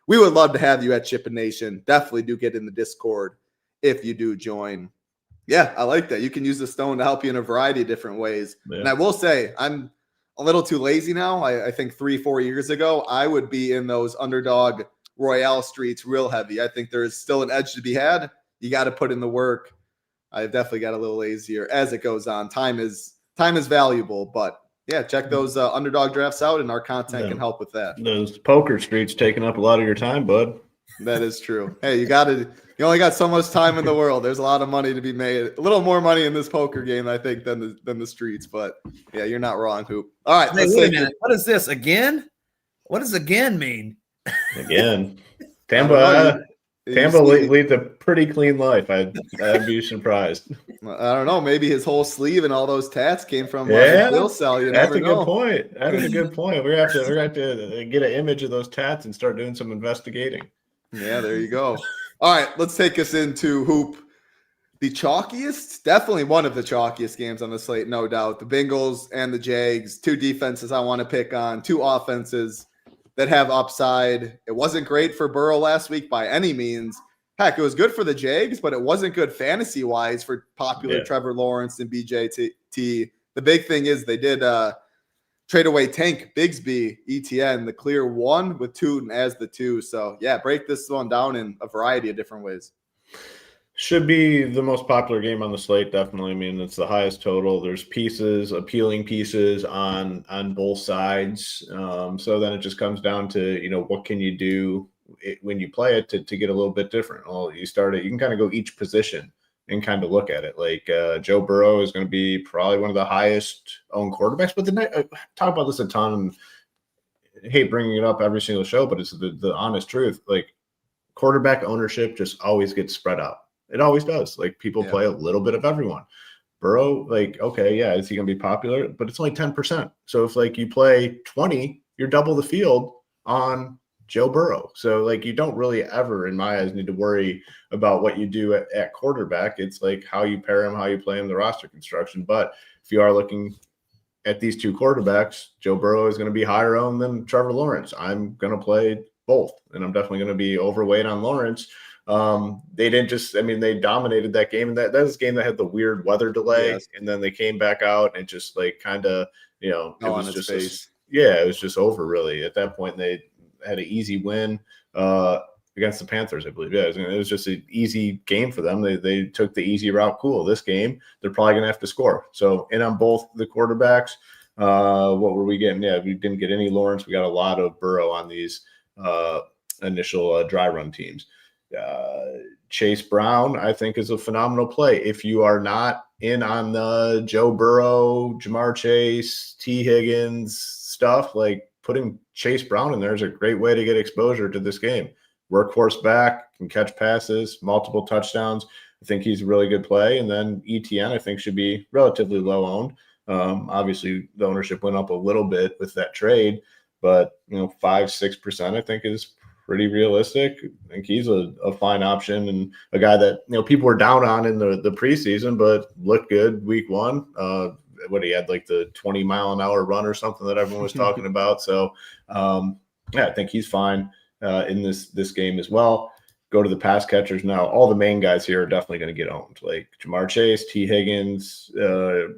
we would love to have you at SHIPIT Nation. Definitely do get in the Discord if you do join. Yeah, I like that. You can use the Stone to help you in a variety of different ways. Yeah. And I will say, I'm a little too lazy now. I think 3-4 years ago, I would be in those underdog Royale streets real heavy. I think there is still an edge to be had. You got to put in the work. I've definitely got a little lazier as it goes on. Time is valuable, but yeah, check those underdog drafts out, and our content can help with that. Those poker streets taking up a lot of your time, bud. That is true. Hey, you only got so much time in the world. There's a lot of money to be made. A little more money in this poker game, I think, than the streets. But yeah, you're not wrong, Hoop. All right, Hey, wait a minute. What is this again? What does again mean? Again, Tambo leads a pretty clean life. I'd be surprised. I don't know. Maybe his whole sleeve and all those tats came from Bill Cell. You never know. Good point. That is a good point. We're gonna have to get an image of those tats and start doing some investigating. Yeah, there you go. All right, let's take us into Hoop. The chalkiest, definitely one of the chalkiest games on the slate, no doubt. The Bengals and the Jags, two defenses I want to pick on, two offenses that have upside. It wasn't great for Burrow last week by any means. Heck, it was good for the Jags, but it wasn't good fantasy-wise for popular Trevor Lawrence and BJT. The big thing is they did trade away Tank Bigsby, ETN, the clear one with Tootin as the 2. So, yeah, break this one down in a variety of different ways. Should be the most popular game on the slate, definitely. I mean, it's the highest total. There's pieces, appealing pieces on both sides. So then it just comes down to, what can you do when you play it to get a little bit different? Well, you can kind of go each position and kind of look at it. Like Joe Burrow is going to be probably one of the highest owned quarterbacks. But I talk about this a ton, and I hate bringing it up every single show, but it's the honest truth. Like, quarterback ownership just always gets spread out. It always does. Like, people play a little bit of everyone. Burrow, is he going to be popular? But it's only 10%. So if you play 20, you're double the field on Joe Burrow. So you don't really ever, in my eyes, need to worry about what you do at quarterback. It's how you pair him, how you play him, the roster construction. But if you are looking at these two quarterbacks, Joe Burrow is going to be higher owned than Trevor Lawrence. I'm going to play both, and I'm definitely going to be overweight on Lawrence. They dominated that game, and that was a game that had the weird weather delay, and then they came back out and just it was just it was just over really. At that point, they had an easy win against the Panthers, I believe. Yeah, it was just an easy game for them. They took the easy route. Cool. This game, they're probably going to have to score. So, and on both the quarterbacks, what were we getting? Yeah, we didn't get any Lawrence. We got a lot of Burrow on these initial dry run teams. Chase Brown, I think, is a phenomenal play. If you are not in on the Joe Burrow, Jamar Chase, T. Higgins stuff, putting Chase Brown in there is a great way to get exposure to this game. Workhorse back, can catch passes, multiple touchdowns. I think he's a really good play. And then ETN, I think, should be relatively low owned. Obviously, the ownership went up a little bit with that trade, but 5-6%, I think, is pretty realistic. I think he's a fine option and a guy that people were down on in the preseason, but looked good week one. He had the 20-mile-an-hour run or something that everyone was talking about. So I think he's fine in this game as well. Go to the pass catchers now. All the main guys here are definitely going to get owned, like Jamar Chase, T. Higgins,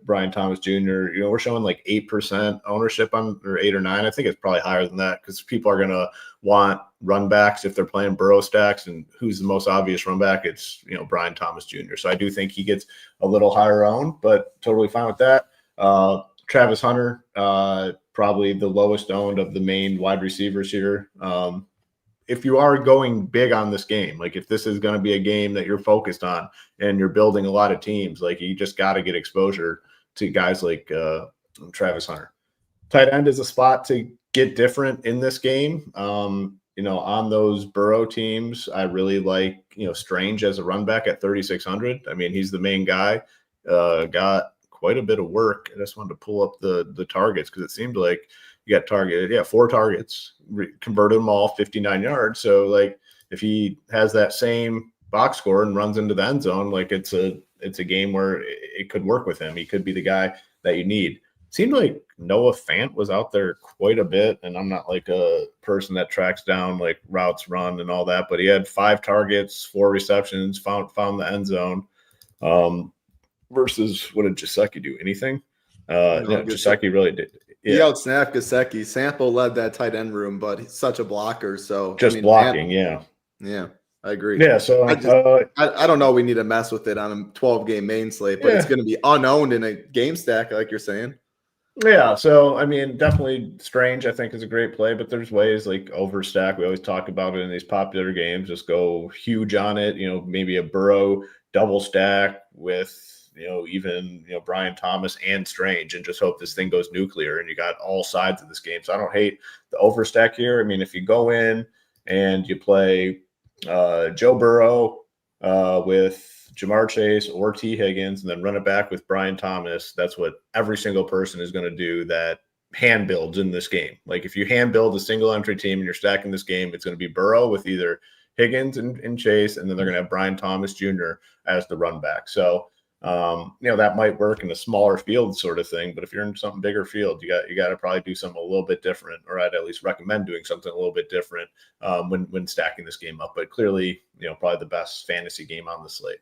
Brian Thomas Jr. We're showing 8% ownership on, or 8 or 9. I think it's probably higher than that because people are going to want run backs if they're playing Burrow stacks. And who's the most obvious run back? It's Brian Thomas Jr. So I do think he gets a little higher owned, but totally fine with that. Travis Hunter, probably the lowest owned of the main wide receivers here. If you are going big on this game, if this is going to be a game that you're focused on and you're building a lot of teams, you just got to get exposure to guys like Travis Hunter. Tight end is a spot to get different in this game. On those Burrow teams, I really like, Strange as a run back at 3,600. I mean, he's the main guy. Got quite a bit of work. I just wanted to pull up the targets because it seemed like you got targeted. 4 targets, converted them all 59 yards. So if he has that same box score and runs into the end zone, it's a game where it could work with him. He could be the guy that you need. Seemed like Noah Fant was out there quite a bit, and I'm not a person that tracks down routes run and all that, but he had 5 targets, 4 receptions, found the end zone. Versus what did Gesicki do? Anything? Gesicki really did. Yeah. He outsnapped Gesicki. Sample led that tight end room, but he's such a blocker. So blocking, yeah, I agree. Yeah, so I don't know. We need to mess with it on a 12-game main slate, but it's going to be unowned in a game stack, like you're saying. Yeah, so I mean, definitely Strange, I think, is a great play, but there's ways like overstack. We always talk about it in these popular games. Just go huge on it. Maybe a Burrow double stack with even Brian Thomas and Strange, and just hope this thing goes nuclear. And you got all sides of this game. So I don't hate the overstack here. I mean, if you go in and you play Joe Burrow with Jamar Chase or T. Higgins, and then run it back with Brian Thomas, that's what every single person is going to do that hand builds in this game. Like if you hand build a single entry team and you're stacking this game, it's going to be Burrow with either Higgins and Chase, and then they're going to have Brian Thomas Jr. as the run back. So, that might work in a smaller field sort of thing, but if you're in something bigger field, you got to probably do something a little bit different, or I'd at least recommend doing something a little bit different when stacking this game up. But clearly, probably the best fantasy game on the slate.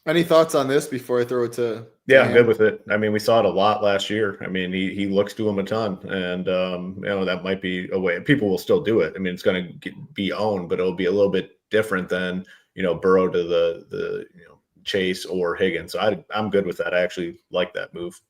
Any thoughts on this before I throw it to? Yeah, I'm good with it. I mean, we saw it a lot last year. I mean, he looks to him a ton, and that might be a way. People will still do it. I mean, it's going to be owned, but it'll be a little bit different than Burrow to the Chase or Higgins. So I'm good with that. I actually like that move.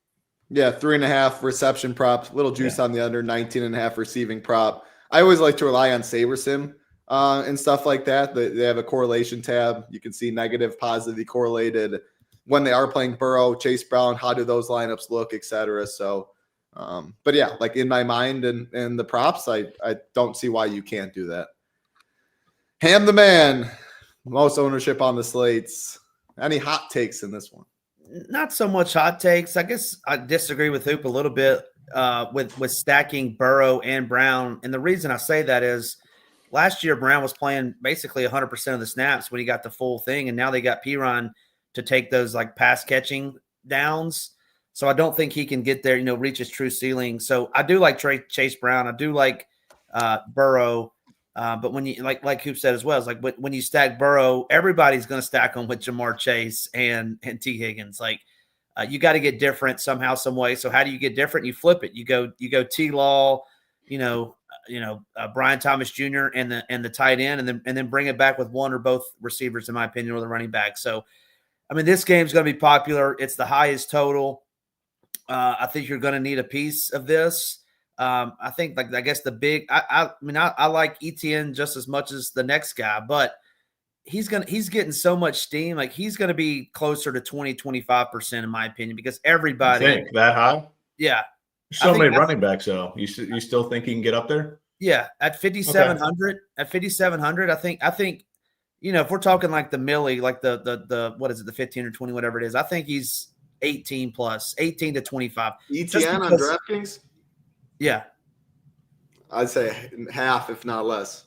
Yeah, 3.5 reception prop, little juice on the under, 19.5 receiving prop. I always like to rely on SaberSim and stuff like that. They have a correlation tab. You can see negative, positively correlated when they are playing Burrow, Chase Brown. How do those lineups look, etc. So, but yeah, like in my mind and the props, I don't see why you can't do that. Ham the man, most ownership on the slates. Any hot takes in this one? Not so much hot takes. I guess I disagree with Hoop a little bit with stacking Burrow and Brown. And the reason I say that is last year Brown was playing basically 100% of the snaps when he got the full thing, and now they got Piron to take those like pass catching downs. So I don't think he can get there, reach his true ceiling. So I do like Chase Brown. I do like Burrow. But when you like Hoop said as well, it's like when you stack Burrow, everybody's going to stack them with Jamar Chase and T. Higgins. Like you got to get different somehow, some way. So how do you get different? You flip it. You go T. Law, Brian Thomas Jr. and the tight end, and then bring it back with one or both receivers, in my opinion, or the running back. So, I mean, this game's going to be popular. It's the highest total. I think you're going to need a piece of this. I think I guess the big I like ETN just as much as the next guy, but he's getting so much steam. Like he's going to be closer to 20-25% in my opinion, because everybody think that high. Yeah. So many running backs though. You still think he can get up there? Yeah. At 5,700, I think, if we're talking like the Millie, like the what is it? The 15 or 20, whatever it is. I think he's 18 plus 18 to 25. ETN on DraftKings? Yeah. I'd say half, if not less.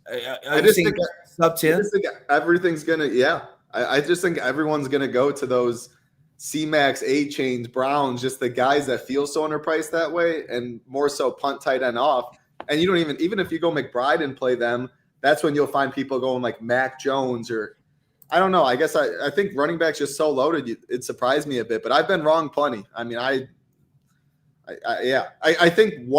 I just think sub 10. I just think everything's going to, I just think everyone's going to go to those C-Max, A-Chains, Browns, just the guys that feel so underpriced that way, and more so punt tight end off. And you don't even if you go McBride and play them, that's when you'll find people going like Mac Jones or I don't know. I guess I think running back's just so loaded. It surprised me a bit, but I've been wrong plenty. I mean, I think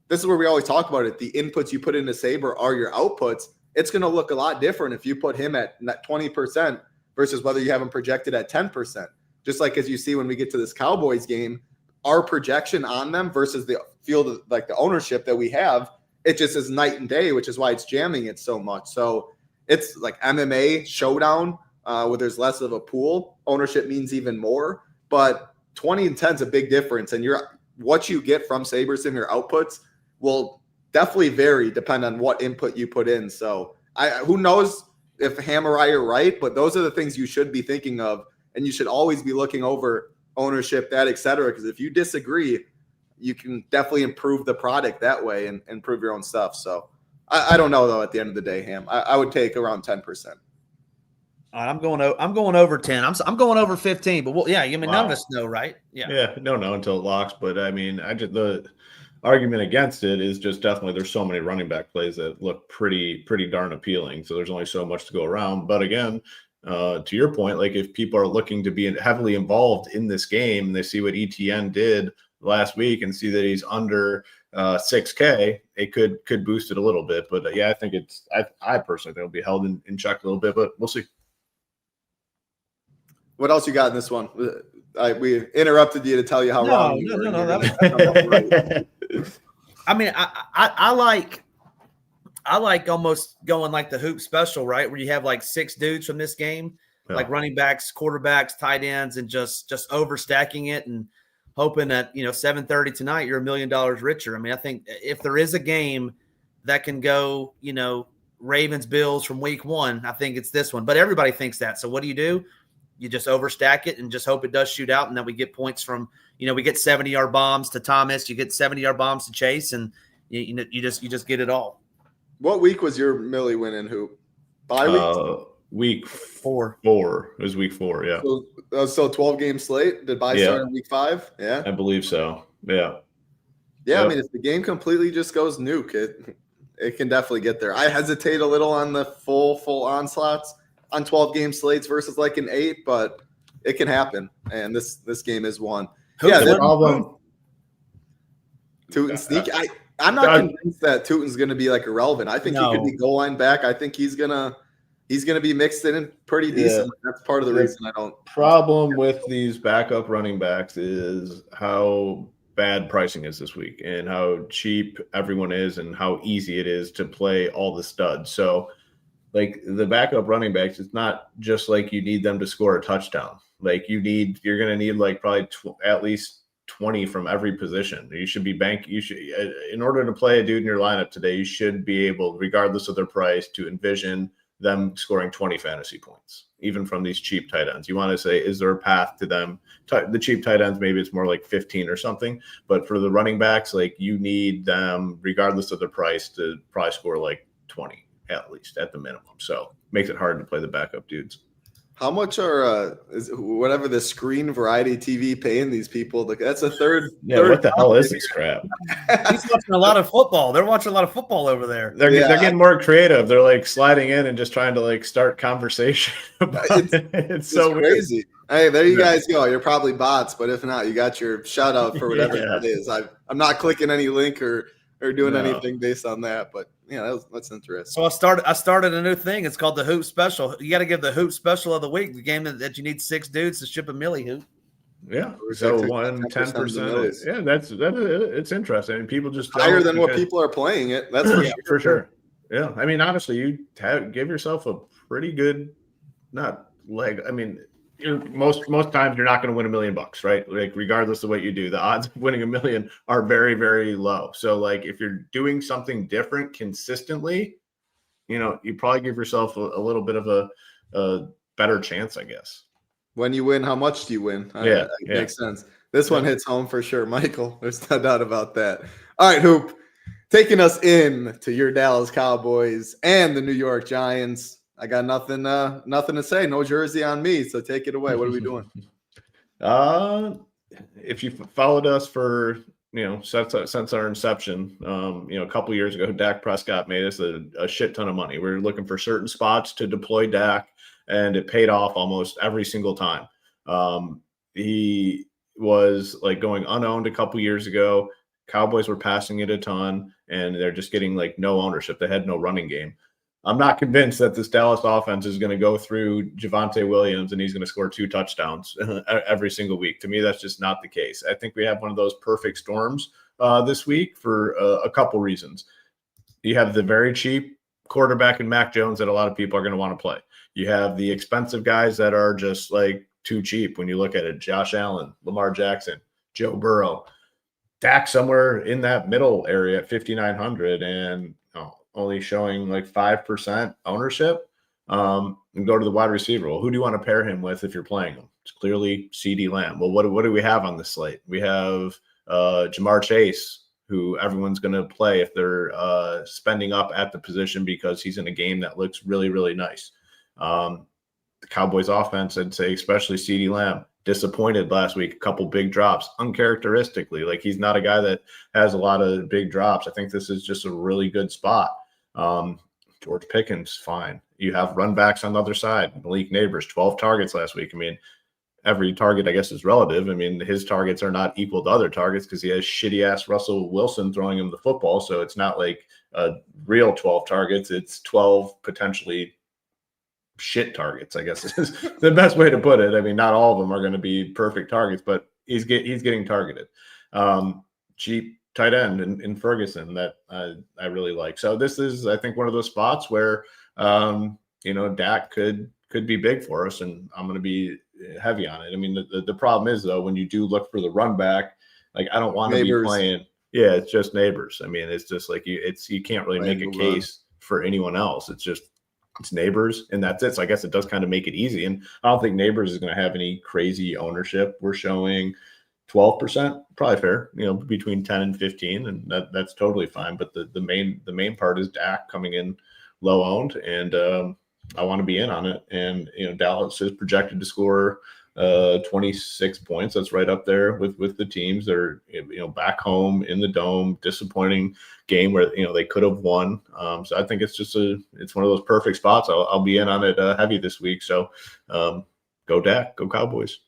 this is where we always talk about it. The inputs you put into Saber are your outputs. It's going to look a lot different if you put him at 20% versus whether you have him projected at 10%. Just like as you see when we get to this Cowboys game, our projection on them versus the field, like the ownership that we have, it just is night and day, which is why it's jamming it so much. So it's like MMA showdown where there's less of a pool. Ownership means even more, but 20 and 10 is a big difference. And what you get from SaberSim, your outputs will definitely vary depending on what input you put in. So who knows if Ham or I are right, but those are the things you should be thinking of. And you should always be looking over ownership, that, et cetera. Because if you disagree, you can definitely improve the product that way and improve your own stuff. So I don't know though, at the end of the day, Ham, I would take around 10%. I'm going over 10. I'm going over 15, but none of us know, right? Yeah, don't know until it locks. But I mean, the argument against it is just definitely there's so many running back plays that look pretty darn appealing. So there's only so much to go around. But again, to your point, like if people are looking to be heavily involved in this game and they see what ETN did last week and see that he's under 6K, it could boost it a little bit. But I think I personally think it'll be held in check a little bit, but we'll see. What else you got in this one? We interrupted you to tell you how wrong you were. No. That was, I mean, I like almost going like the hoop special, right? Where you have like 6 dudes from this game, like running backs, quarterbacks, tight ends, and just overstacking it and hoping that, 7:30 tonight, you're $1 million richer. I mean, I think if there is a game that can go, Ravens Bills from week 1, I think it's this one, but everybody thinks that. So what do? You just overstack it and just hope it does shoot out. And then we get points from, we get 70-yard bombs to Thomas, you get 70-yard bombs to Chase, and you just get it all. What week was your Millie win in hoop? Bye week? Week 4. It was week 4, yeah. So 12-game slate. Did bye start in week 5? Yeah, I believe so. Yeah. Yeah, I mean, if the game completely just goes nuke, it can definitely get there. I hesitate a little on the full onslaughts on 12-game slates versus like an 8, but it can happen. And this game is one. The problem. Tootin sneak. I'm not convinced that Tootin's going to be like irrelevant. I think he could be goal line back. I think he's gonna be mixed in pretty decent. Yeah. That's part of the reason I don't. Problem with these backup running backs is how bad pricing is this week and how cheap everyone is and how easy it is to play all the studs. So like the backup running backs, it's not just like you need them to score a touchdown. Like you're going to need like probably at least 20 from every position. You should be in order to play a dude in your lineup today, you should be able, regardless of their price, to envision them scoring 20 fantasy points, even from these cheap tight ends. You want to say, is there a path to them? The cheap tight ends, maybe it's more like 15 or something. But for the running backs, like you need them, regardless of their price, to probably score like 20 at least at the minimum. So makes it hard to play the backup dudes. How much are whatever the Screen Variety TV paying these people? That's a third. What the hell is this crap? He's watching a lot of football. They're watching a lot of football over there. They're getting more creative. They're like sliding in and just trying to like start conversation. It's so crazy. Hey, there you guys go. You're probably bots, but if not, you got your shout out for whatever it is. I'm not clicking any link or doing anything based on that, but that's interesting. So I started a new thing. It's called the Hoop Special. You got to give the Hoop Special of the week, the game that you need 6 dudes to ship a milli hoop. Yeah, so 10%. Yeah, that's it's interesting. I mean, people just higher than what people are playing it. That's for sure. Yeah, I mean, honestly, you give yourself a pretty good leg. I mean, most times you're not going to win $1 million, right? Like regardless of what you do, the odds of winning $1 million are very, very low. So like if you're doing something different consistently, you probably give yourself a little bit of a better chance, I guess. When you win, how much do you win? Makes sense. This one hits home for sure, Michael. There's no doubt about that. All right, Hoop, taking us in to your Dallas Cowboys and the New York Giants. I got nothing to say. No jersey on me, so take it away. What are we doing? If you followed us for since our inception, a couple years ago, Dak Prescott made us a shit ton of money. We were looking for certain spots to deploy Dak, and it paid off almost every single time. He was like going unowned a couple years ago. Cowboys were passing it a ton, and they're just getting like no ownership. They had no running game. I'm not convinced that this Dallas offense is going to go through Javonte Williams and he's going to score 2 touchdowns every single week. To me, that's just not the case. I think we have one of those perfect storms this week for a couple reasons. You have the very cheap quarterback in Mac Jones that a lot of people are going to want to play. You have the expensive guys that are just like too cheap when you look at it. Josh Allen, Lamar Jackson, Joe Burrow, Dak somewhere in that middle area at 5,900 and only showing like 5% ownership, and go to the wide receiver. Well, who do you want to pair him with if you're playing him? It's clearly CeeDee Lamb. Well, what do we have on the slate? We have Jamar Chase, who everyone's going to play if they're spending up at the position because he's in a game that looks really, really nice. The Cowboys offense, I'd say, especially CeeDee Lamb, disappointed last week. A couple big drops, uncharacteristically. Like he's not a guy that has a lot of big drops. I think this is just a really good spot. George Pickens, fine. You have run backs on the other side. Malik Neighbors, 12 targets last week. I mean, every target, I guess, is relative. I mean, his targets are not equal to other targets because he has shitty-ass Russell Wilson throwing him the football. So it's not like a real 12 targets. It's 12 potentially shit targets, I guess is the best way to put it. I mean, not all of them are going to be perfect targets, but he's getting targeted. Cheap tight end in Ferguson that I really like. So this is, I think, one of those spots where Dak could be big for us, and I'm going to be heavy on it. I mean, the problem is, though, when you do look for the run back, like, I don't want to be playing. Yeah, it's just Neighbors. I mean, it's just like you can't really make a case for anyone else. It's Neighbors, and that's it. So I guess it does kind of make it easy. And I don't think Neighbors is going to have any crazy ownership. We're showing 12%, probably fair, between 10 and 15, and that's totally fine. But the main part is Dak coming in low owned, and I want to be in on it. And Dallas is projected to score 26 points. That's right up there with the teams. They're back home in the Dome. Disappointing game where they could have won. So I think it's one of those perfect spots. I'll be in on it heavy this week. So go Dak, go Cowboys.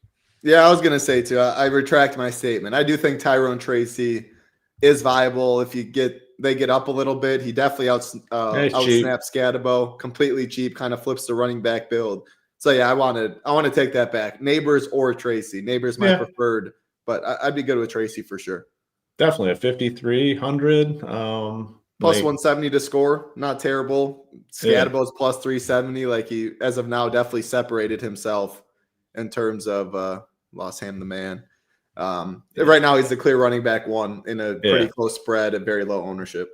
Yeah, I was gonna say too. I retract my statement. I do think Tyrone Tracy is viable if they get up a little bit. He definitely outsnaps Scadabo, completely cheap, kind of flips the running back build. So yeah, I want to take that back. Neighbors or Tracy. Neighbors my preferred, but I'd be good with Tracy for sure. Definitely a 5,300. Plus 170 to score, not terrible. Scadabo's plus 370. Like, he, as of now, definitely separated himself in terms of lost hand the man. Right now, he's the clear running back one in a pretty close spread at very low ownership.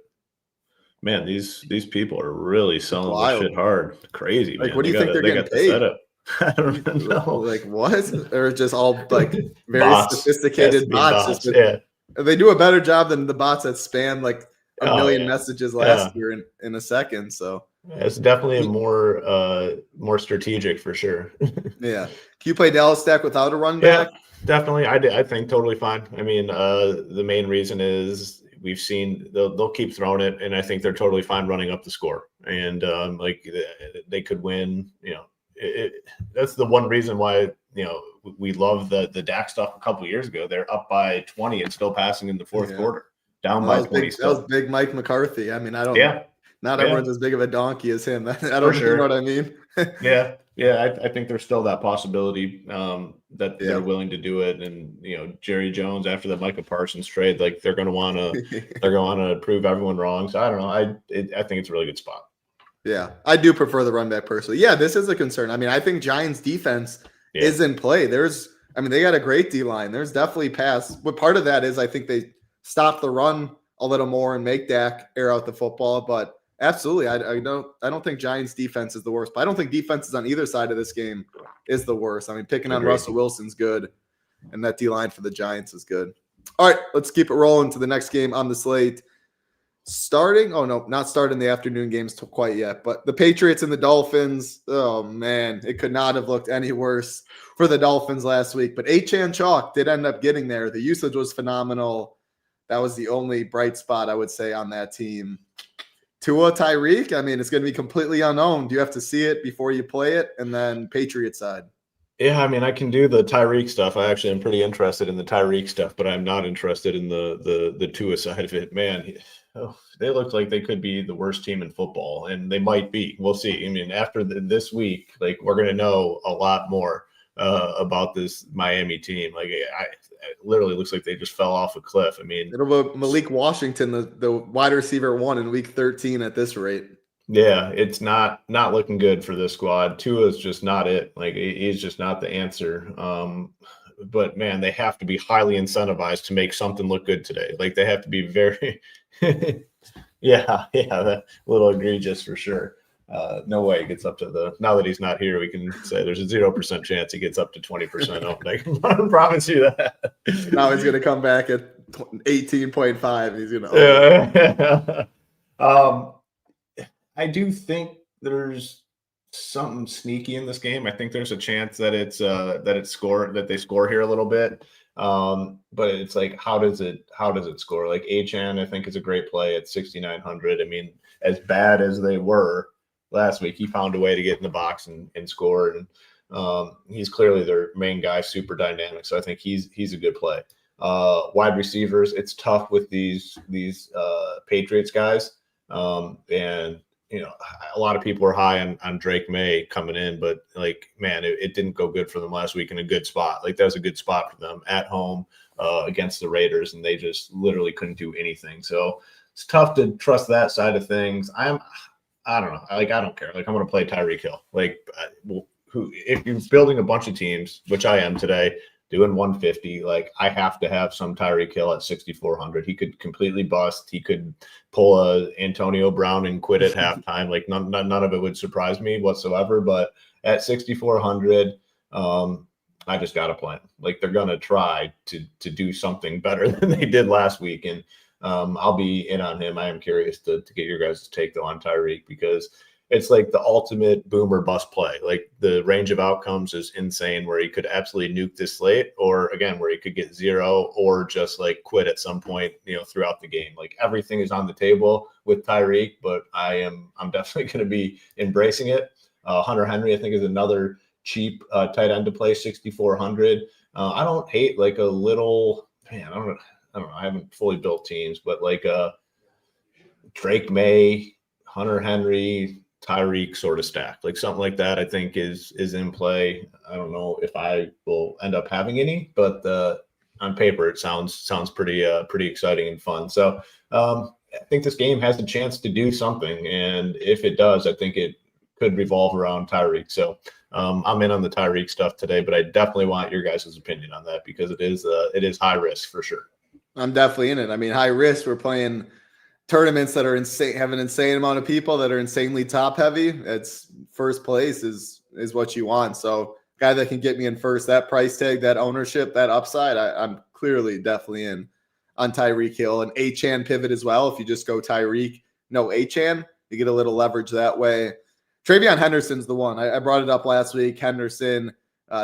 Man, these people are really selling this shit hard. Crazy, man. Like, what do you think they're getting paid? I don't know. Like, what? They're just all like very sophisticated bots. Yeah. They do a better job than the bots that spam like a million messages last year in a second. So it's definitely more strategic for sure. Yeah. Can you play Dallas stack without a run back? Definitely. I think totally fine. I mean, the main reason is we've seen they'll keep throwing it, and I think they're totally fine running up the score. And they could win. That's the one reason why we love the Dak stuff a couple of years ago. They're up by 20 and still passing in the fourth quarter, down by 20. That was big Mike McCarthy. I mean, I don't. Yeah. Not everyone's as big of a donkey as him. I don't know what I mean. I think there's still that possibility that they're willing to do it. And Jerry Jones after the Micah Parsons trade, like they're going to want to prove everyone wrong. So I don't know. I think it's a really good spot. Yeah, I do prefer the run back personally. Yeah, this is a concern. I mean, I think Giants defense is in play. They got a great D line. There's definitely pass. But part of that is I think they stop the run a little more and make Dak air out the football. But absolutely, I don't think Giants defense is the worst. But I don't think defenses on either side of this game is the worst. I mean, picking on Russell Wilson's good, and that D line for the Giants is good. All right, let's keep it rolling to the next game on the slate. Not starting the afternoon games quite yet, but the Patriots and the Dolphins. Oh man, it could not have looked any worse for the Dolphins last week. But Achan Chalk did end up getting there. The usage was phenomenal. That was the only bright spot I would say on that team. Tua, Tyreek, I mean, it's going to be completely unknown. Do you have to see it before you play it? And then Patriots side. Yeah, I mean, I can do the Tyreek stuff. I actually am pretty interested in the Tyreek stuff, but I'm not interested in the Tua side of it. Man, they look like they could be the worst team in football, and they might be. We'll see. I mean, after this week, like, we're going to know a lot more about this Miami team. Like, it literally looks like they just fell off a cliff. I mean, it'll be Malik Washington, the wide receiver one in week 13 at this rate. Yeah, it's not looking good for this squad. Tua is just not it. Like, he's just not the answer. But man, they have to be highly incentivized to make something look good today. Like, they have to be very, that a little egregious for sure. No way it gets up to now that he's not here, we can say there's a 0% chance he gets up to 20%. I can promise you that. Now he's going to come back at 18.5. He's going to. I do think there's something sneaky in this game. I think there's a chance that that they score here a little bit. But it's like, how does it score? Like, Achan, I think, is a great play at 6,900. I mean, as bad as they were last week, he found a way to get in the box and score. And he's clearly their main guy, super dynamic. So I think he's a good play. Wide receivers, it's tough with these Patriots guys. And a lot of people were high on Drake May coming in, but like, man, it didn't go good for them last week in a good spot. Like that was a good spot for them at home against the Raiders, and they just literally couldn't do anything. So it's tough to trust that side of things. I don't know. I don't care. Like I'm going to play Tyreek Hill. Like if you're building a bunch of teams, which I am today, doing 150, like I have to have some Tyreek Hill at 6,400. He could completely bust. He could pull a Antonio Brown and quit at halftime. Like none of it would surprise me whatsoever. But at 6,400, I just got to play him. Like they're going to try to do something better than they did last week. And I'll be in on him. I am curious to get your guys' take though on Tyreek, because it's like the ultimate boom or bust play. Like the range of outcomes is insane, where he could absolutely nuke this slate, or again, where he could get 0 or just like quit at some point, throughout the game. Like everything is on the table with Tyreek, but I'm definitely going to be embracing it. Hunter Henry, I think, is another cheap tight end to play, 6,400. I don't hate like a little, man, I don't know. I haven't fully built teams, but like Drake May, Hunter Henry, Tyreek sort of stack, like something like that, I think is in play. I don't know if I will end up having any, but on paper it sounds pretty exciting and fun. So I think this game has a chance to do something, and if it does, I think it could revolve around Tyreek. So I'm in on the Tyreek stuff today, but I definitely want your guys' opinion on that, because it is high risk for sure. I'm definitely in it. I mean, high risk. We're playing tournaments that are insane, have an insane amount of people that are insanely top heavy. It's first place is what you want. So guy that can get me in first, that price tag, that ownership, that upside, I'm clearly definitely in on Tyreek Hill. And Achane pivot as well. If you just go Tyreek, no Achane, you get a little leverage that way. Travion Henderson's the one. I brought it up last week. Henderson,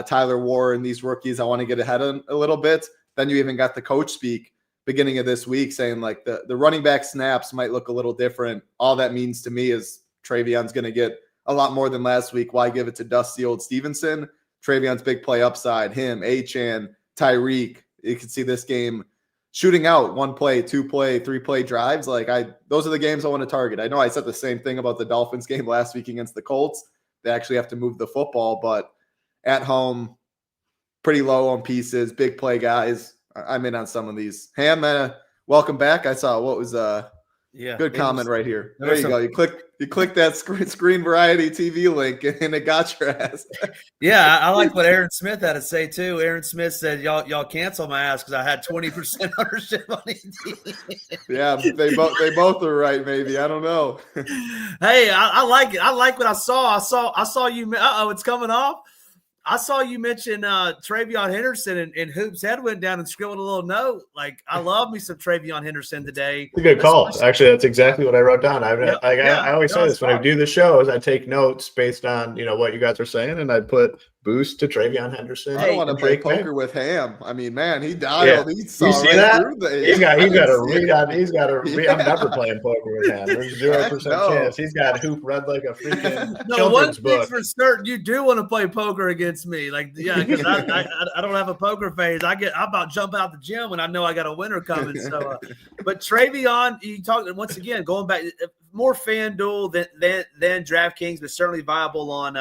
Tyler Warren, these rookies, I want to get ahead of a little bit. Then you even got the coach speak beginning of this week saying like the running back snaps might look a little different. All that means to me is Travion's going to get a lot more than last week. Why give it to Dusty Old Stevenson? Travion's big play upside, him, Achane, Tyreek. You can see this game shooting out 1 play, 2 play, 3 play drives. Like those are the games I want to target. I know I said the same thing about the Dolphins game last week against the Colts. They actually have to move the football, but at home, pretty low on pieces, big play guys. I'm in on some of these. Ham, welcome back. I saw what was good comment right here. There you go. You click that screen variety TV link and it got your ass. Yeah, I like what Aaron Smith had to say too. Aaron Smith said, "Y'all cancel my ass because I had 20% ownership on it." Yeah, they both are right. Maybe, I don't know. Hey, I like it. I like what I saw. I saw you. It's coming off. I saw you mention Travion Henderson, and Hoop's head went down and scribbled a little note. Like, I love me some Travion Henderson today. It's a good call. Actually, that's exactly what I wrote down. I always say this when I do the shows. I take notes based on what you guys are saying, and I put boost to Travion Henderson. I don't want to play poker with Ham. I mean, man, he dialed. Yeah. He saw you see right that? Through the. He's got a read on. He's got a read. I'm never playing poker with Ham. There's 0% chance. He's got Hoop read like a freaking children's book. One thing for certain, you do want to play poker against me, like because I don't have a poker phase. I about jump out the gym when I know I got a winner coming. So, but Travion, you talked once again going back more FanDuel than DraftKings, but certainly viable on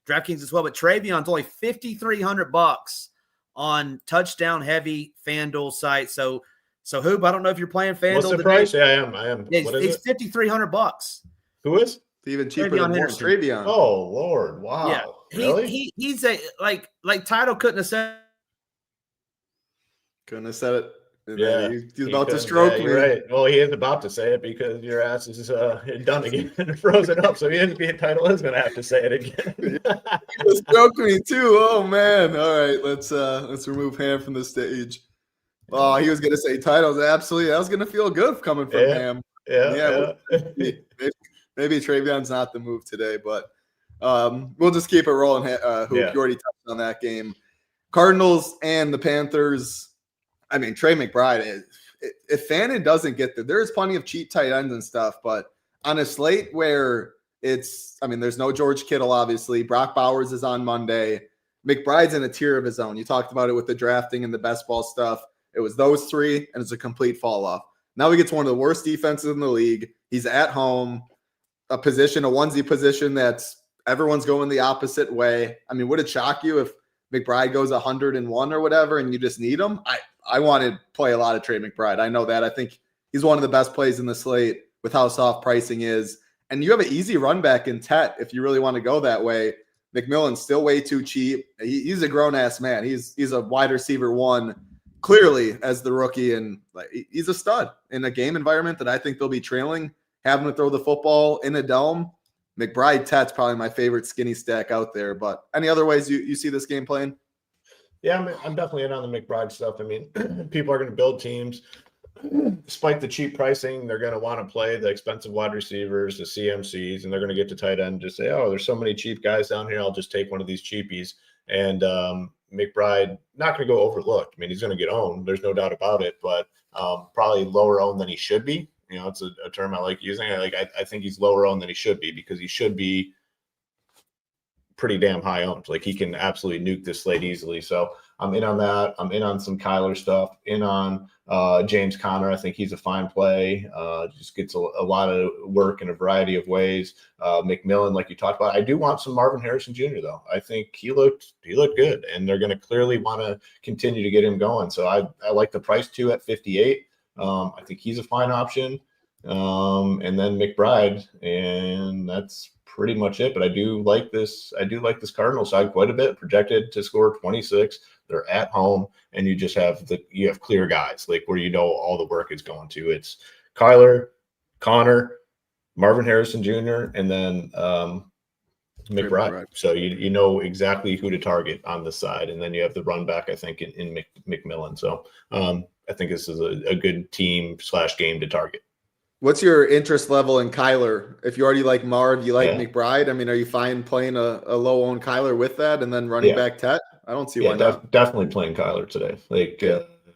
DraftKings as well. But Travion's only $5,300 on touchdown heavy FanDuel site. So Hoop, I don't know if you're playing FanDuel. What's the today. price? Yeah, I am. Yeah, it's $5,300. Who is? It's even cheaper than Travion. Oh Lord! Wow. Yeah, really? He's a like Title couldn't have said. Couldn't have said it. Yeah, he's about to stroke me. Right. Well, he is about to say it because your ass is done again and frozen up. So the NBA title is going to have to say it again. He stroked me too. Oh man! All right, let's remove Ham from the stage. Oh, he was going to say titles. Absolutely, that was going to feel good coming from Ham. Yeah. Maybe Travion's not the move today, but we'll just keep it rolling. Hoop, you already touched on that game. Cardinals and the Panthers. I mean, Trey McBride, if Fannin doesn't get there, there's plenty of cheap tight ends and stuff, but on a slate where there's no George Kittle, obviously. Brock Bowers is on Monday. McBride's in a tier of his own. You talked about it with the drafting and the best ball stuff. It was those three, and it's a complete fall off. Now we get to one of the worst defenses in the league. He's at home, a onesie position that's everyone's going the opposite way. I mean, would it shock you if McBride goes 101 or whatever and you just need him? I want to play a lot of Trey McBride. I know that. I think he's one of the best plays in the slate with how soft pricing is. And you have an easy run back in Tet if you really want to go that way. McMillan's still way too cheap. He's a grown-ass man. He's a wide receiver one, clearly, as the rookie. And he's a stud in a game environment that I think they'll be trailing. Having to throw the football in a dome. McBride Tet's probably my favorite skinny stack out there. But any other ways you see this game playing? Yeah, I'm definitely in on the McBride stuff. I mean, people are going to build teams. Despite the cheap pricing, they're going to want to play the expensive wide receivers, the CMCs, and they're going to get to tight end and just say, oh, there's so many cheap guys down here. I'll just take one of these cheapies. And McBride, not going to go overlooked. I mean, he's going to get owned. There's no doubt about it, but probably lower owned than he should be. You know, it's a term I like using. I think he's lower owned than he should be because he should be pretty damn high owned. Like he can absolutely nuke this slate easily. So I'm in on that. I'm in on some Kyler stuff, in on James Conner. I think he's a fine play. Just gets a lot of work in a variety of ways. McMillan, like you talked about, I do want some Marvin Harrison Jr. though. I think he looked good, and they're going to clearly want to continue to get him going. So I like the price too at 58. I think he's a fine option. And then McBride, and that's pretty much it. But I do like this Cardinal side quite a bit, projected to score 26. They're at home, and you just have clear guys like where you know all the work is going to. It's Kyler, Connor, Marvin Harrison Jr., and then McBride. So you know exactly who to target on the side, and then you have the run back, I think, in McMillan. So I think this is a good team / game to target. What's your interest level in Kyler? If you already like Marv, you like McBride. I mean, are you fine playing a low-owned Kyler with that and then running back Tet? I don't see why not. Definitely playing Kyler today.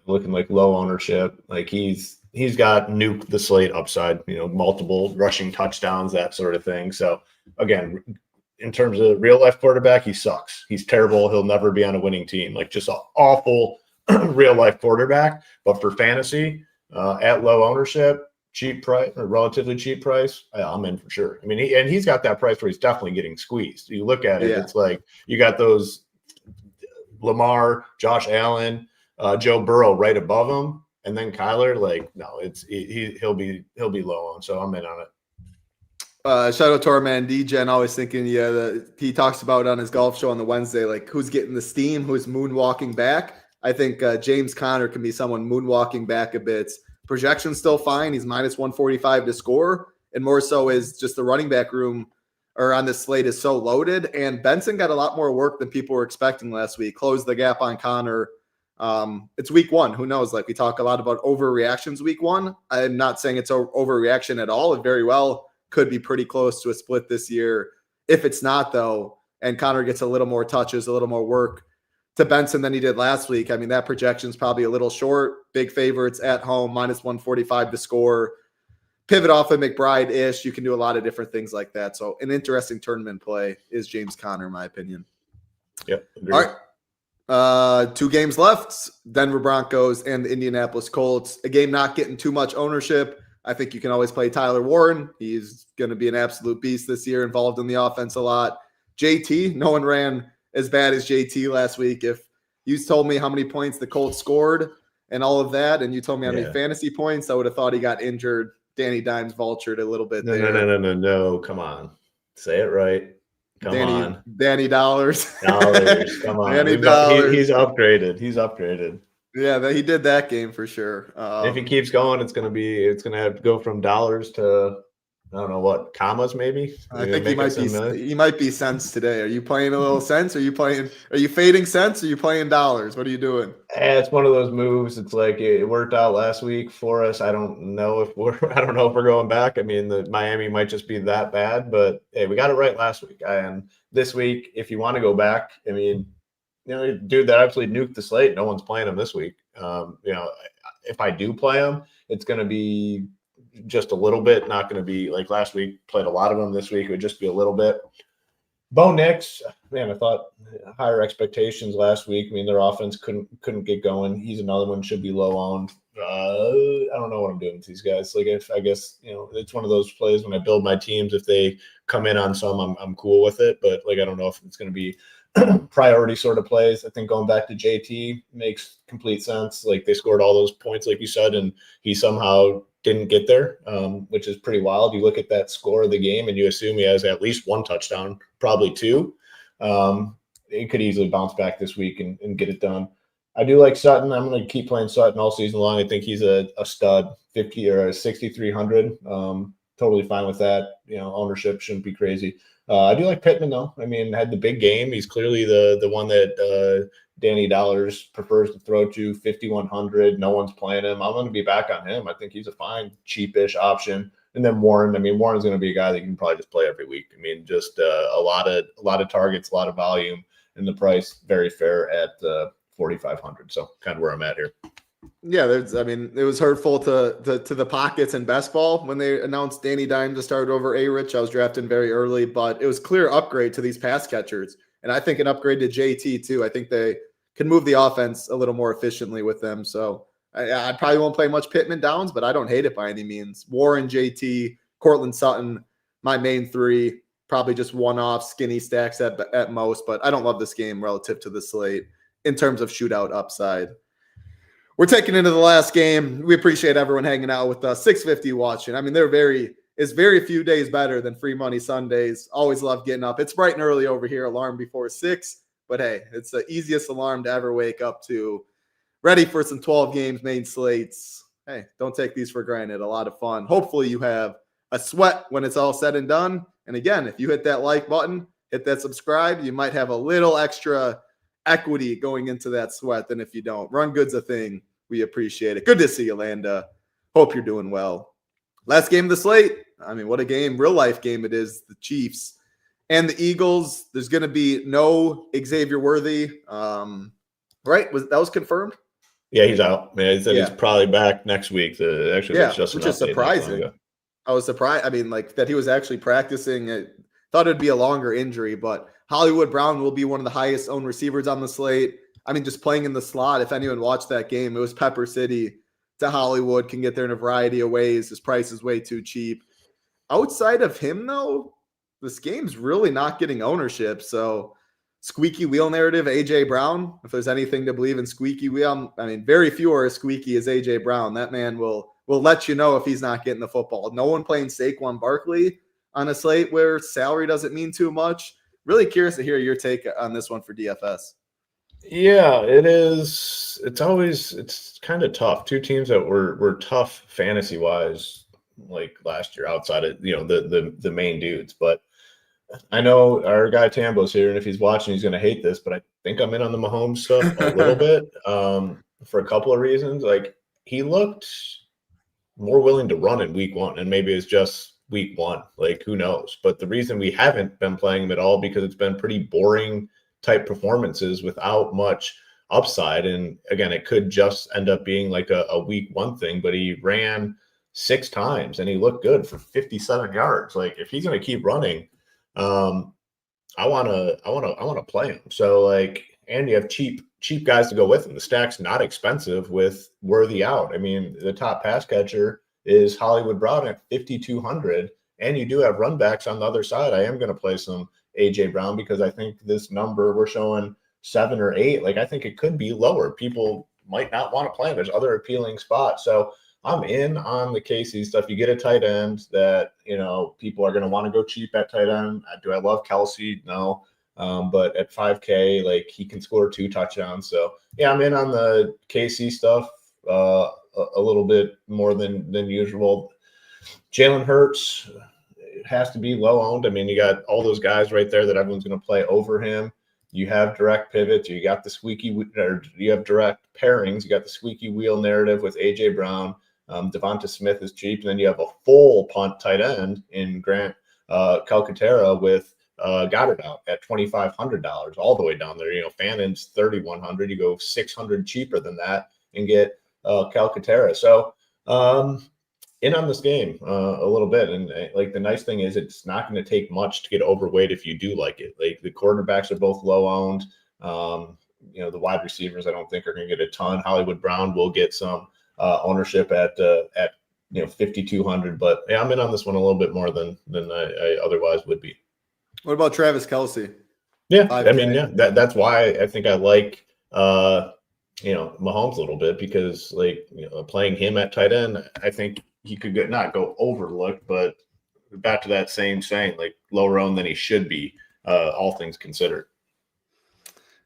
Looking like low ownership. Like he's got nuke the slate upside. You know, multiple rushing touchdowns, that sort of thing. So again, in terms of real life quarterback, he sucks. He's terrible. He'll never be on a winning team. Like just an awful real life quarterback. But for fantasy, at low ownership, cheap price or relatively cheap price, I'm in for sure. I mean, he's got that price where he's definitely getting squeezed. You look at it, it's like you got those Lamar, Josh Allen, Joe Burrow right above him, and then Kyler. Like, no, he'll be low on. So I'm in on it. Shout out to our man DJ, and always thinking, he talks about on his golf show on the Wednesday, like who's getting the steam, who's moonwalking back. I think James Conner can be someone moonwalking back a bit. Projection's still fine. He's minus 145 to score, and more so is just the running back room or on this slate is so loaded. And Benson got a lot more work than people were expecting last week. Closed the gap on Connor. It's week one. Who knows? Like we talk a lot about overreactions week one. I'm not saying it's overreaction at all. It very well could be pretty close to a split this year. If it's not though, and Connor gets a little more touches, a little more work to Benson than he did last week. I mean, that projection is probably a little short. Big favorites at home, minus 145 to score. Pivot off of McBride-ish. You can do a lot of different things like that. So an interesting tournament play is James Conner, in my opinion. Yep. Agreed. All right. 2 games left, Denver Broncos and the Indianapolis Colts. A game not getting too much ownership. I think you can always play Tyler Warren. He's going to be an absolute beast this year, involved in the offense a lot. JT, no one ran as bad as JT last week. If you told me how many points the Colts scored and all of that, and you told me how many fantasy points, I would have thought he got injured. Danny Dimes vultured a little bit there. No. Come on. Say it right. Come on. Danny Dollars. Dollars. Come on. Danny Dollars. He's upgraded. He's upgraded. Yeah, he did that game for sure. If he keeps going, it's going to have to go from dollars to, I don't know what, commas maybe. I think he might be cents today. Are you playing a little cents? Are you fading cents? Or are you playing dollars? What are you doing? It's one of those moves. It's like it worked out last week for us. I don't know if we're going back. I mean, the Miami might just be that bad, but hey, we got it right last week. And this week, if you want to go back, I mean, dude, that absolutely nuked the slate. No one's playing him this week. If I do play him, it's going to be just a little bit, not going to be like last week, played a lot of them. This week it would just be a little bit. Bo Nix, man, I thought higher expectations last week. I mean, their offense couldn't get going. He's another one, should be low owned. I don't know what I'm doing with these guys. Like, if I guess, it's one of those plays when I build my teams, if they come in on some, I'm cool with it. But like, I don't know if it's going to be priority sort of plays. I think going back to JT makes complete sense. Like, they scored all those points, like you said, and he somehow didn't get there, which is pretty wild. You look at that score of the game and you assume he has at least one touchdown, probably two. He could easily bounce back this week and get it done. I do like Sutton. I'm going to keep playing Sutton all season long. I think he's a stud, 50 or 6,300. Totally fine with that. Ownership shouldn't be crazy. I do like Pittman, though. I mean, had the big game. He's clearly the one that Danny Dollars prefers to throw to, 5,100. No one's playing him. I'm going to be back on him. I think he's a fine, cheapish option. And then Warren. I mean, Warren's going to be a guy that you can probably just play every week. I mean, just a lot of targets, a lot of volume, and the price very fair at 4,500. So kind of where I'm at here. Yeah, it was hurtful to the pockets in best ball when they announced Danny Dimes to start over A-Rich. I was drafting very early, but it was clear upgrade to these pass catchers. And I think an upgrade to JT too. I think they can move the offense a little more efficiently with them. So I probably won't play much Pittman Downs, but I don't hate it by any means. Warren, JT, Cortland Sutton, my main three, probably just one-off skinny stacks at most, but I don't love this game relative to the slate in terms of shootout upside. We're taking into the last game. We appreciate everyone hanging out with us. 650 watching. I mean, it's very few days better than free money Sundays. Always love getting up. It's bright and early over here, alarm before 6. But hey, it's the easiest alarm to ever wake up to. Ready for some 12 games, main slates. Hey, don't take these for granted. A lot of fun. Hopefully you have a sweat when it's all said and done. And again, if you hit that like button, hit that subscribe, you might have a little extra equity going into that sweat than if you don't. Run Good's a thing. We appreciate it. Good to see you, Landa. Hope you're doing well. Last game of the slate. I mean, what a game, real life game it is. The Chiefs and the Eagles. There's going to be no Xavier Worthy. Right? That was confirmed? Yeah, he's out. Man, he said he's probably back next week. Which is surprising. I was surprised. I mean, like that he was actually practicing. I thought it'd be a longer injury, but Hollywood Brown will be one of the highest owned receivers on the slate. I mean, just playing in the slot, if anyone watched that game, it was Pepper City to Hollywood, can get there in a variety of ways. His price is way too cheap. Outside of him, though, this game's really not getting ownership. So squeaky wheel narrative, A.J. Brown, if there's anything to believe in squeaky wheel, I mean, very few are as squeaky as A.J. Brown. That man will let you know if he's not getting the football. No one playing Saquon Barkley on a slate where salary doesn't mean too much. Really curious to hear your take on this one for DFS. Yeah, it is. It's kind of tough. Two teams that were tough fantasy wise, like last year, outside of the main dudes. But I know our guy Tambo's here, and if he's watching, he's going to hate this. But I think I'm in on the Mahomes stuff a little bit for a couple of reasons. Like, he looked more willing to run in week one, and maybe it's just week one. Like, who knows? But the reason we haven't been playing him at all because it's been pretty boring type performances without much upside. And again, it could just end up being like a week one thing, but he ran 6 times and he looked good for 57 yards. Like, if he's going to keep running, I want to play him. So like, and you have cheap guys to go with him. The stack's not expensive with Worthy out. I mean, the top pass catcher is Hollywood Brown at 5,200, and you do have run backs on the other side. I am going to play some A.J. Brown because I think this number we're showing 7 or 8. Like, I think it could be lower. People might not want to play him. There's other appealing spots. So I'm in on the KC stuff. You get a tight end that, people are going to want to go cheap at tight end. Do I love Kelsey? No. But at 5K, like, he can score 2 touchdowns. So yeah, I'm in on the KC stuff a little bit more than usual. Jalen Hurts has to be low owned. I mean, you got all those guys right there that everyone's going to play over him. You have direct pivots. You got the you have direct pairings. You got the squeaky wheel narrative with A.J. Brown. Devonta Smith is cheap. And then you have a full punt tight end in Grant Calcaterra with Goddard out at $2,500 all the way down there. Fannon's $3,100. You go $600 cheaper than that and get Calcaterra. So, in on this game a little bit. And like the nice thing is it's not going to take much to get overweight if you do like it. Like the quarterbacks are both low owned. The wide receivers I don't think are going to get a ton. Hollywood Brown will get some ownership at 5,200. But yeah, I'm in on this one a little bit more than I otherwise would be. What about Travis Kelce? Yeah, 5K. I mean, yeah, that's why I think I like Mahomes a little bit, because playing him at tight end, I think he could not go overlooked, but back to that same saying, like lower owned than he should be, all things considered.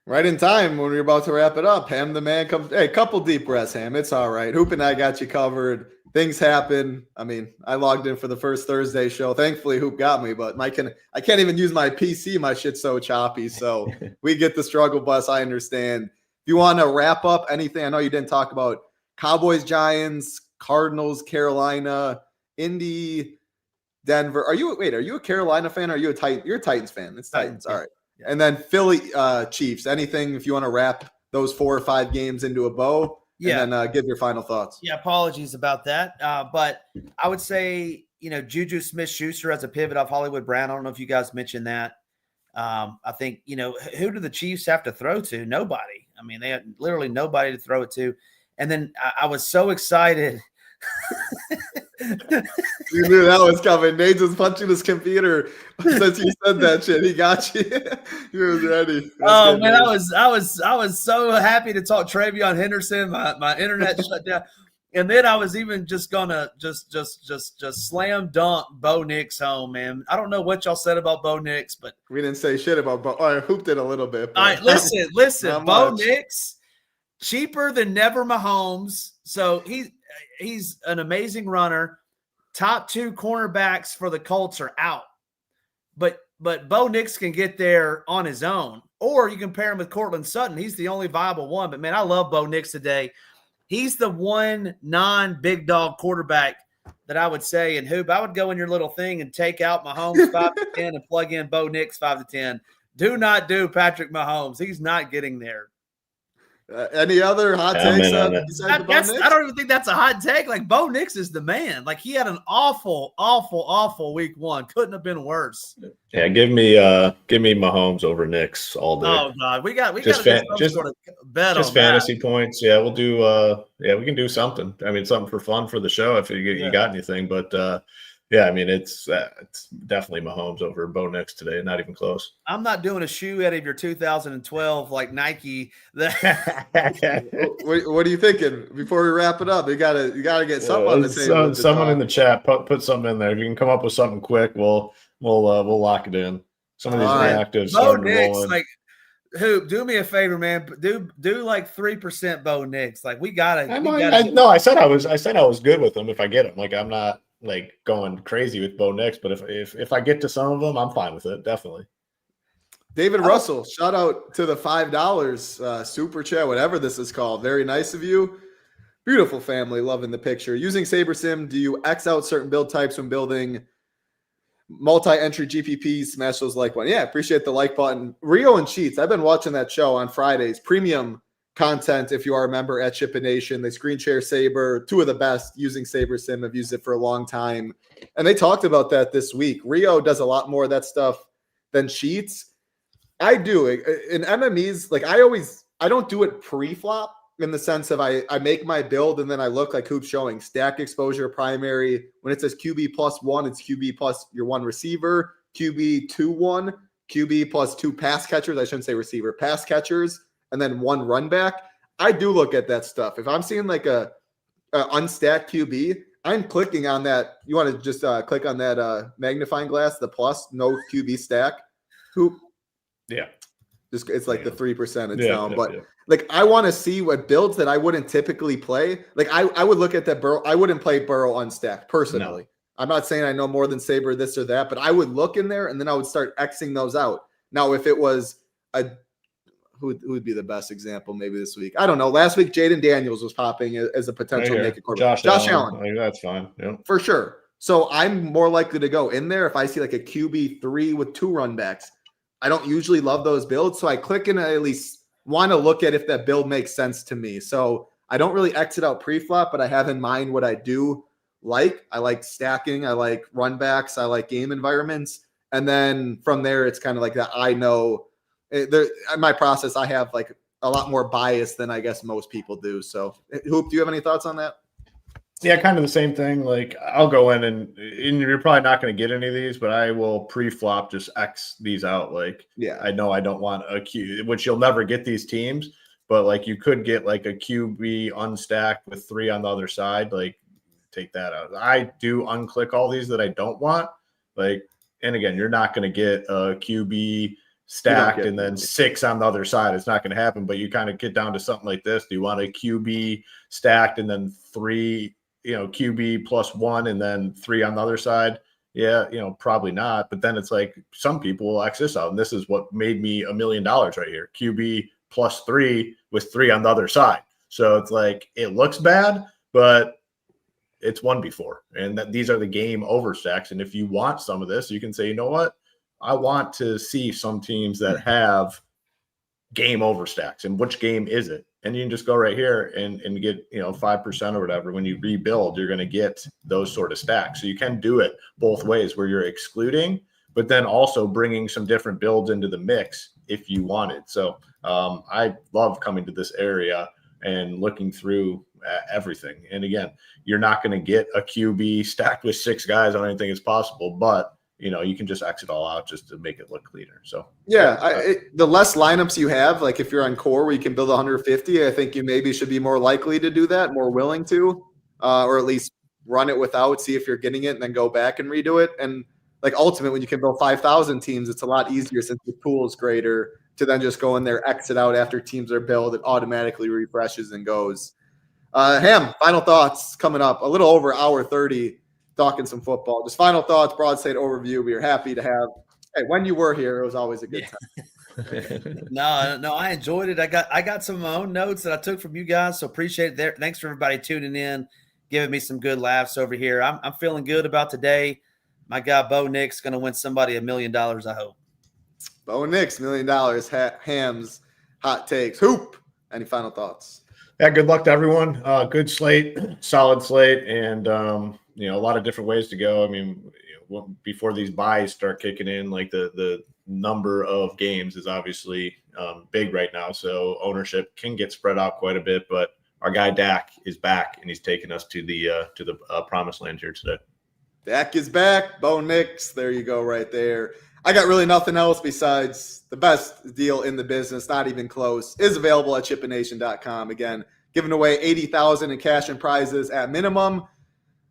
Right in time when we're about to wrap it up. Ham the man comes. Hey, couple deep breaths, Ham. It's all right. Hoop and I got you covered. Things happen. I mean, I logged in for the first Thursday show. Thankfully, Hoop got me, but I can't even use my PC. My shit's so choppy. So we get the struggle bus. I understand. If you want to wrap up anything, I know you didn't talk about Cowboys, Giants, Cardinals, Carolina, Indy, Denver. Are you a Carolina fan or are you a Titan? You're a Titans fan. It's Titans. All right. And then Philly, Chiefs. Anything if you want to wrap those 4 or 5 games into a bow? Yeah. And then give your final thoughts. Yeah, apologies about that. But I would say, Juju Smith-Schuster as a pivot off Hollywood Brown. I don't know if you guys mentioned that. I think, who do the Chiefs have to throw to? Nobody. I mean, they had literally nobody to throw it to. And then I was so excited. You knew that was coming. Nate was punching his computer since you said that shit. He got you. He was ready. Oh man, I was so happy to talk Travion Henderson. My internet shut down, and then I was even just gonna just slam dunk Bo Nix home, man. I don't know what y'all said about Bo Nix, but we didn't say shit about Bo. I hooped it a little bit. All right, listen. Bo Nix, cheaper than never Mahomes, so he's an amazing runner. Top 2 cornerbacks for the Colts are out. But Bo Nix can get there on his own. Or you can pair him with Cortland Sutton. He's the only viable one. But, man, I love Bo Nix today. He's the one non-big dog quarterback that I would say. And, Hoop, I would go in your little thing and take out Mahomes 5 to 10 and plug in Bo Nix 5 to 10. Do not do Patrick Mahomes. He's not getting there. Any other hot takes? I don't even think that's a hot take. Like, Bo Nix is the man. Like, he had an awful, awful, awful week 1. Couldn't have been worse. Yeah, give me Mahomes over Nix all day. Oh God, we got just sort of bet just on fantasy that. points. Yeah, we'll do. We can do something. I mean, something for fun for the show if you got anything. But yeah, I mean, it's definitely Mahomes over Bo Nix today. Not even close. I'm not doing a shoe out of your 2012 like Nike. What are you thinking? Before we wrap it up, you gotta get something on the table. Someone in the chat put something in there. If you can come up with something quick, we'll lock it in. Some of these reactives. Bo Nix, like, Hoop, do me a favor, man. Do like 3% Bo Nix. Like, we gotta. I said I was good with them if I get them. Like, I'm not like going crazy with Bo Nix, but if I get to some of them, I'm fine with it. Definitely. David Russell, shout out to the $5 super chat, whatever this is called. Very nice of you. Beautiful family, loving the picture. Using SaberSim, do you X out certain build types when building multi-entry GPPs? Smash those like one. Yeah, appreciate the like button. Rio and Cheats, I've been watching that show on Fridays. Premium content, if you are a member at SHIPIT Nation. They screen share Saber, 2 of the best using SaberSim. I've used it for a long time. And they talked about that this week. Rio does a lot more of that stuff than Cheats. I do. In MMEs, like I don't do it pre-flop in the sense of I make my build and then I look like Hoop's showing stack exposure primary. When it says QB +1, it's QB plus your 1 receiver, QB 2-1, QB plus 2 pass catchers. I shouldn't say receiver, pass catchers, and then 1 run back. I do look at that stuff. If I'm seeing like a unstacked QB, I'm clicking on that. You want to just click on that magnifying glass, the plus, no QB stack. Hoop. Yeah. Just it's like the 3% it's down. But like I want to see what builds that I wouldn't typically play. Like I would look at that Burrow. I wouldn't play Burrow unstacked personally. No. I'm not saying I know more than Saber this or that, but I would look in there and then I would start Xing those out. Now, if it was who would be the best example maybe this week? I don't know. Last week, Jaden Daniels was popping as a potential naked quarterback. Josh Allen. Like, that's fine. Yeah. For sure. So I'm more likely to go in there if I see like a QB3 with 2 run backs. I don't usually love those builds, so I click and I at least want to look at if that build makes sense to me. So I don't really exit out pre-flop, but I have in mind what I do like. I like stacking. I like run backs. I like game environments. And then from there, it's kind of like that. I know in my process, I have like a lot more bias than I guess most people do. So Hoop, do you have any thoughts on that? Yeah, kind of the same thing. Like I'll go in and you're probably not going to get any of these, but I will pre-flop just X these out. Like, yeah, I know I don't want a Q, which you'll never get these teams, but like you could get like a QB unstacked with 3 on the other side. Like take that out. I do unclick all these that I don't want. Like, and again, you're not going to get a QB stacked and then 6 on the other side. It's not going to happen, but you kind of get down to something like this. Do you want a QB stacked and then 3, QB plus 1 and then 3 on the other side? Yeah, probably not. But then it's like some people will X this out. And this is what made me $1 million right here. QB plus 3 with 3 on the other side. So it's like, it looks bad, but it's won before. And that these are the game over stacks. And if you want some of this, you can say, you know what? I want to see some teams that have game over stacks. And which game is it? And you can just go right here and get 5% or whatever. When you rebuild, you're going to get those sort of stacks. So you can do it both ways, where you're excluding, but then also bringing some different builds into the mix if you wanted. So I love coming to this area and looking through everything. And again, you're not going to get a QB stacked with 6 guys. I don't even think it's possible, but you can just exit all out just to make it look cleaner. So yeah, the less lineups you have, like if you're on core where you can build 150, I think you maybe should be more likely to do that, more willing to, or at least run it without, see if you're getting it, and then go back and redo it. And like ultimately, when you can build 5,000 teams, it's a lot easier since the pool is greater to then just go in there, exit out after teams are built. It automatically refreshes and goes. Ham, final thoughts coming up. A little over hour 30. Talking some football. Just final thoughts, broad state overview. We are happy to have. Hey, when you were here, it was always a good time. No, I enjoyed it. I got some of my own notes that I took from you guys, so appreciate it. Thanks for everybody tuning in, giving me some good laughs over here. I'm feeling good about today. My guy Bo Nick's going to win somebody $1 million. I hope. Bo Nick's $1 million. Ham's hot takes. Hoop. Any final thoughts? Yeah, good luck to everyone. Good slate, solid slate, and a lot of different ways to go. I mean, before these buys start kicking in, like the number of games is obviously big right now. So ownership can get spread out quite a bit, but our guy Dak is back and he's taking us to the promised land here today. Dak is back. Bo Nix. There you go right there. I got really nothing else besides the best deal in the business, not even close, is available at SHIPIT.com. Again, giving away $80,000 in cash and prizes at minimum.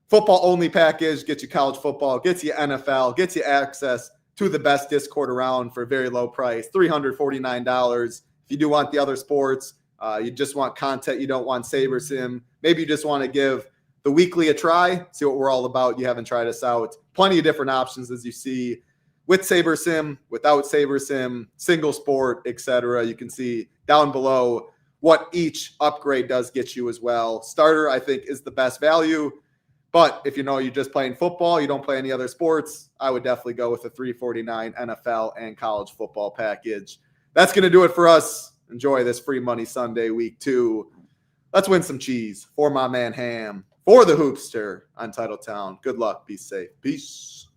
Football only package gets you college football, gets you NFL, gets you access to the best Discord around for a very low price, $349. If you do want the other sports, you just want content, you don't want Saber Sim, maybe you just want to give the weekly a try, see what we're all about. You haven't tried us out. Plenty of different options as you see with Saber Sim, without Saber Sim, single sport, etc. You can see down below what each upgrade does get you as well. Starter, I think, is the best value. But if you're just playing football, you don't play any other sports, I would definitely go with the $349 NFL and college football package. That's going to do it for us. Enjoy this free money Sunday, week 2. Let's win some cheese for my man Ham, for the Hoopster on Titletown. Good luck. Be safe. Peace.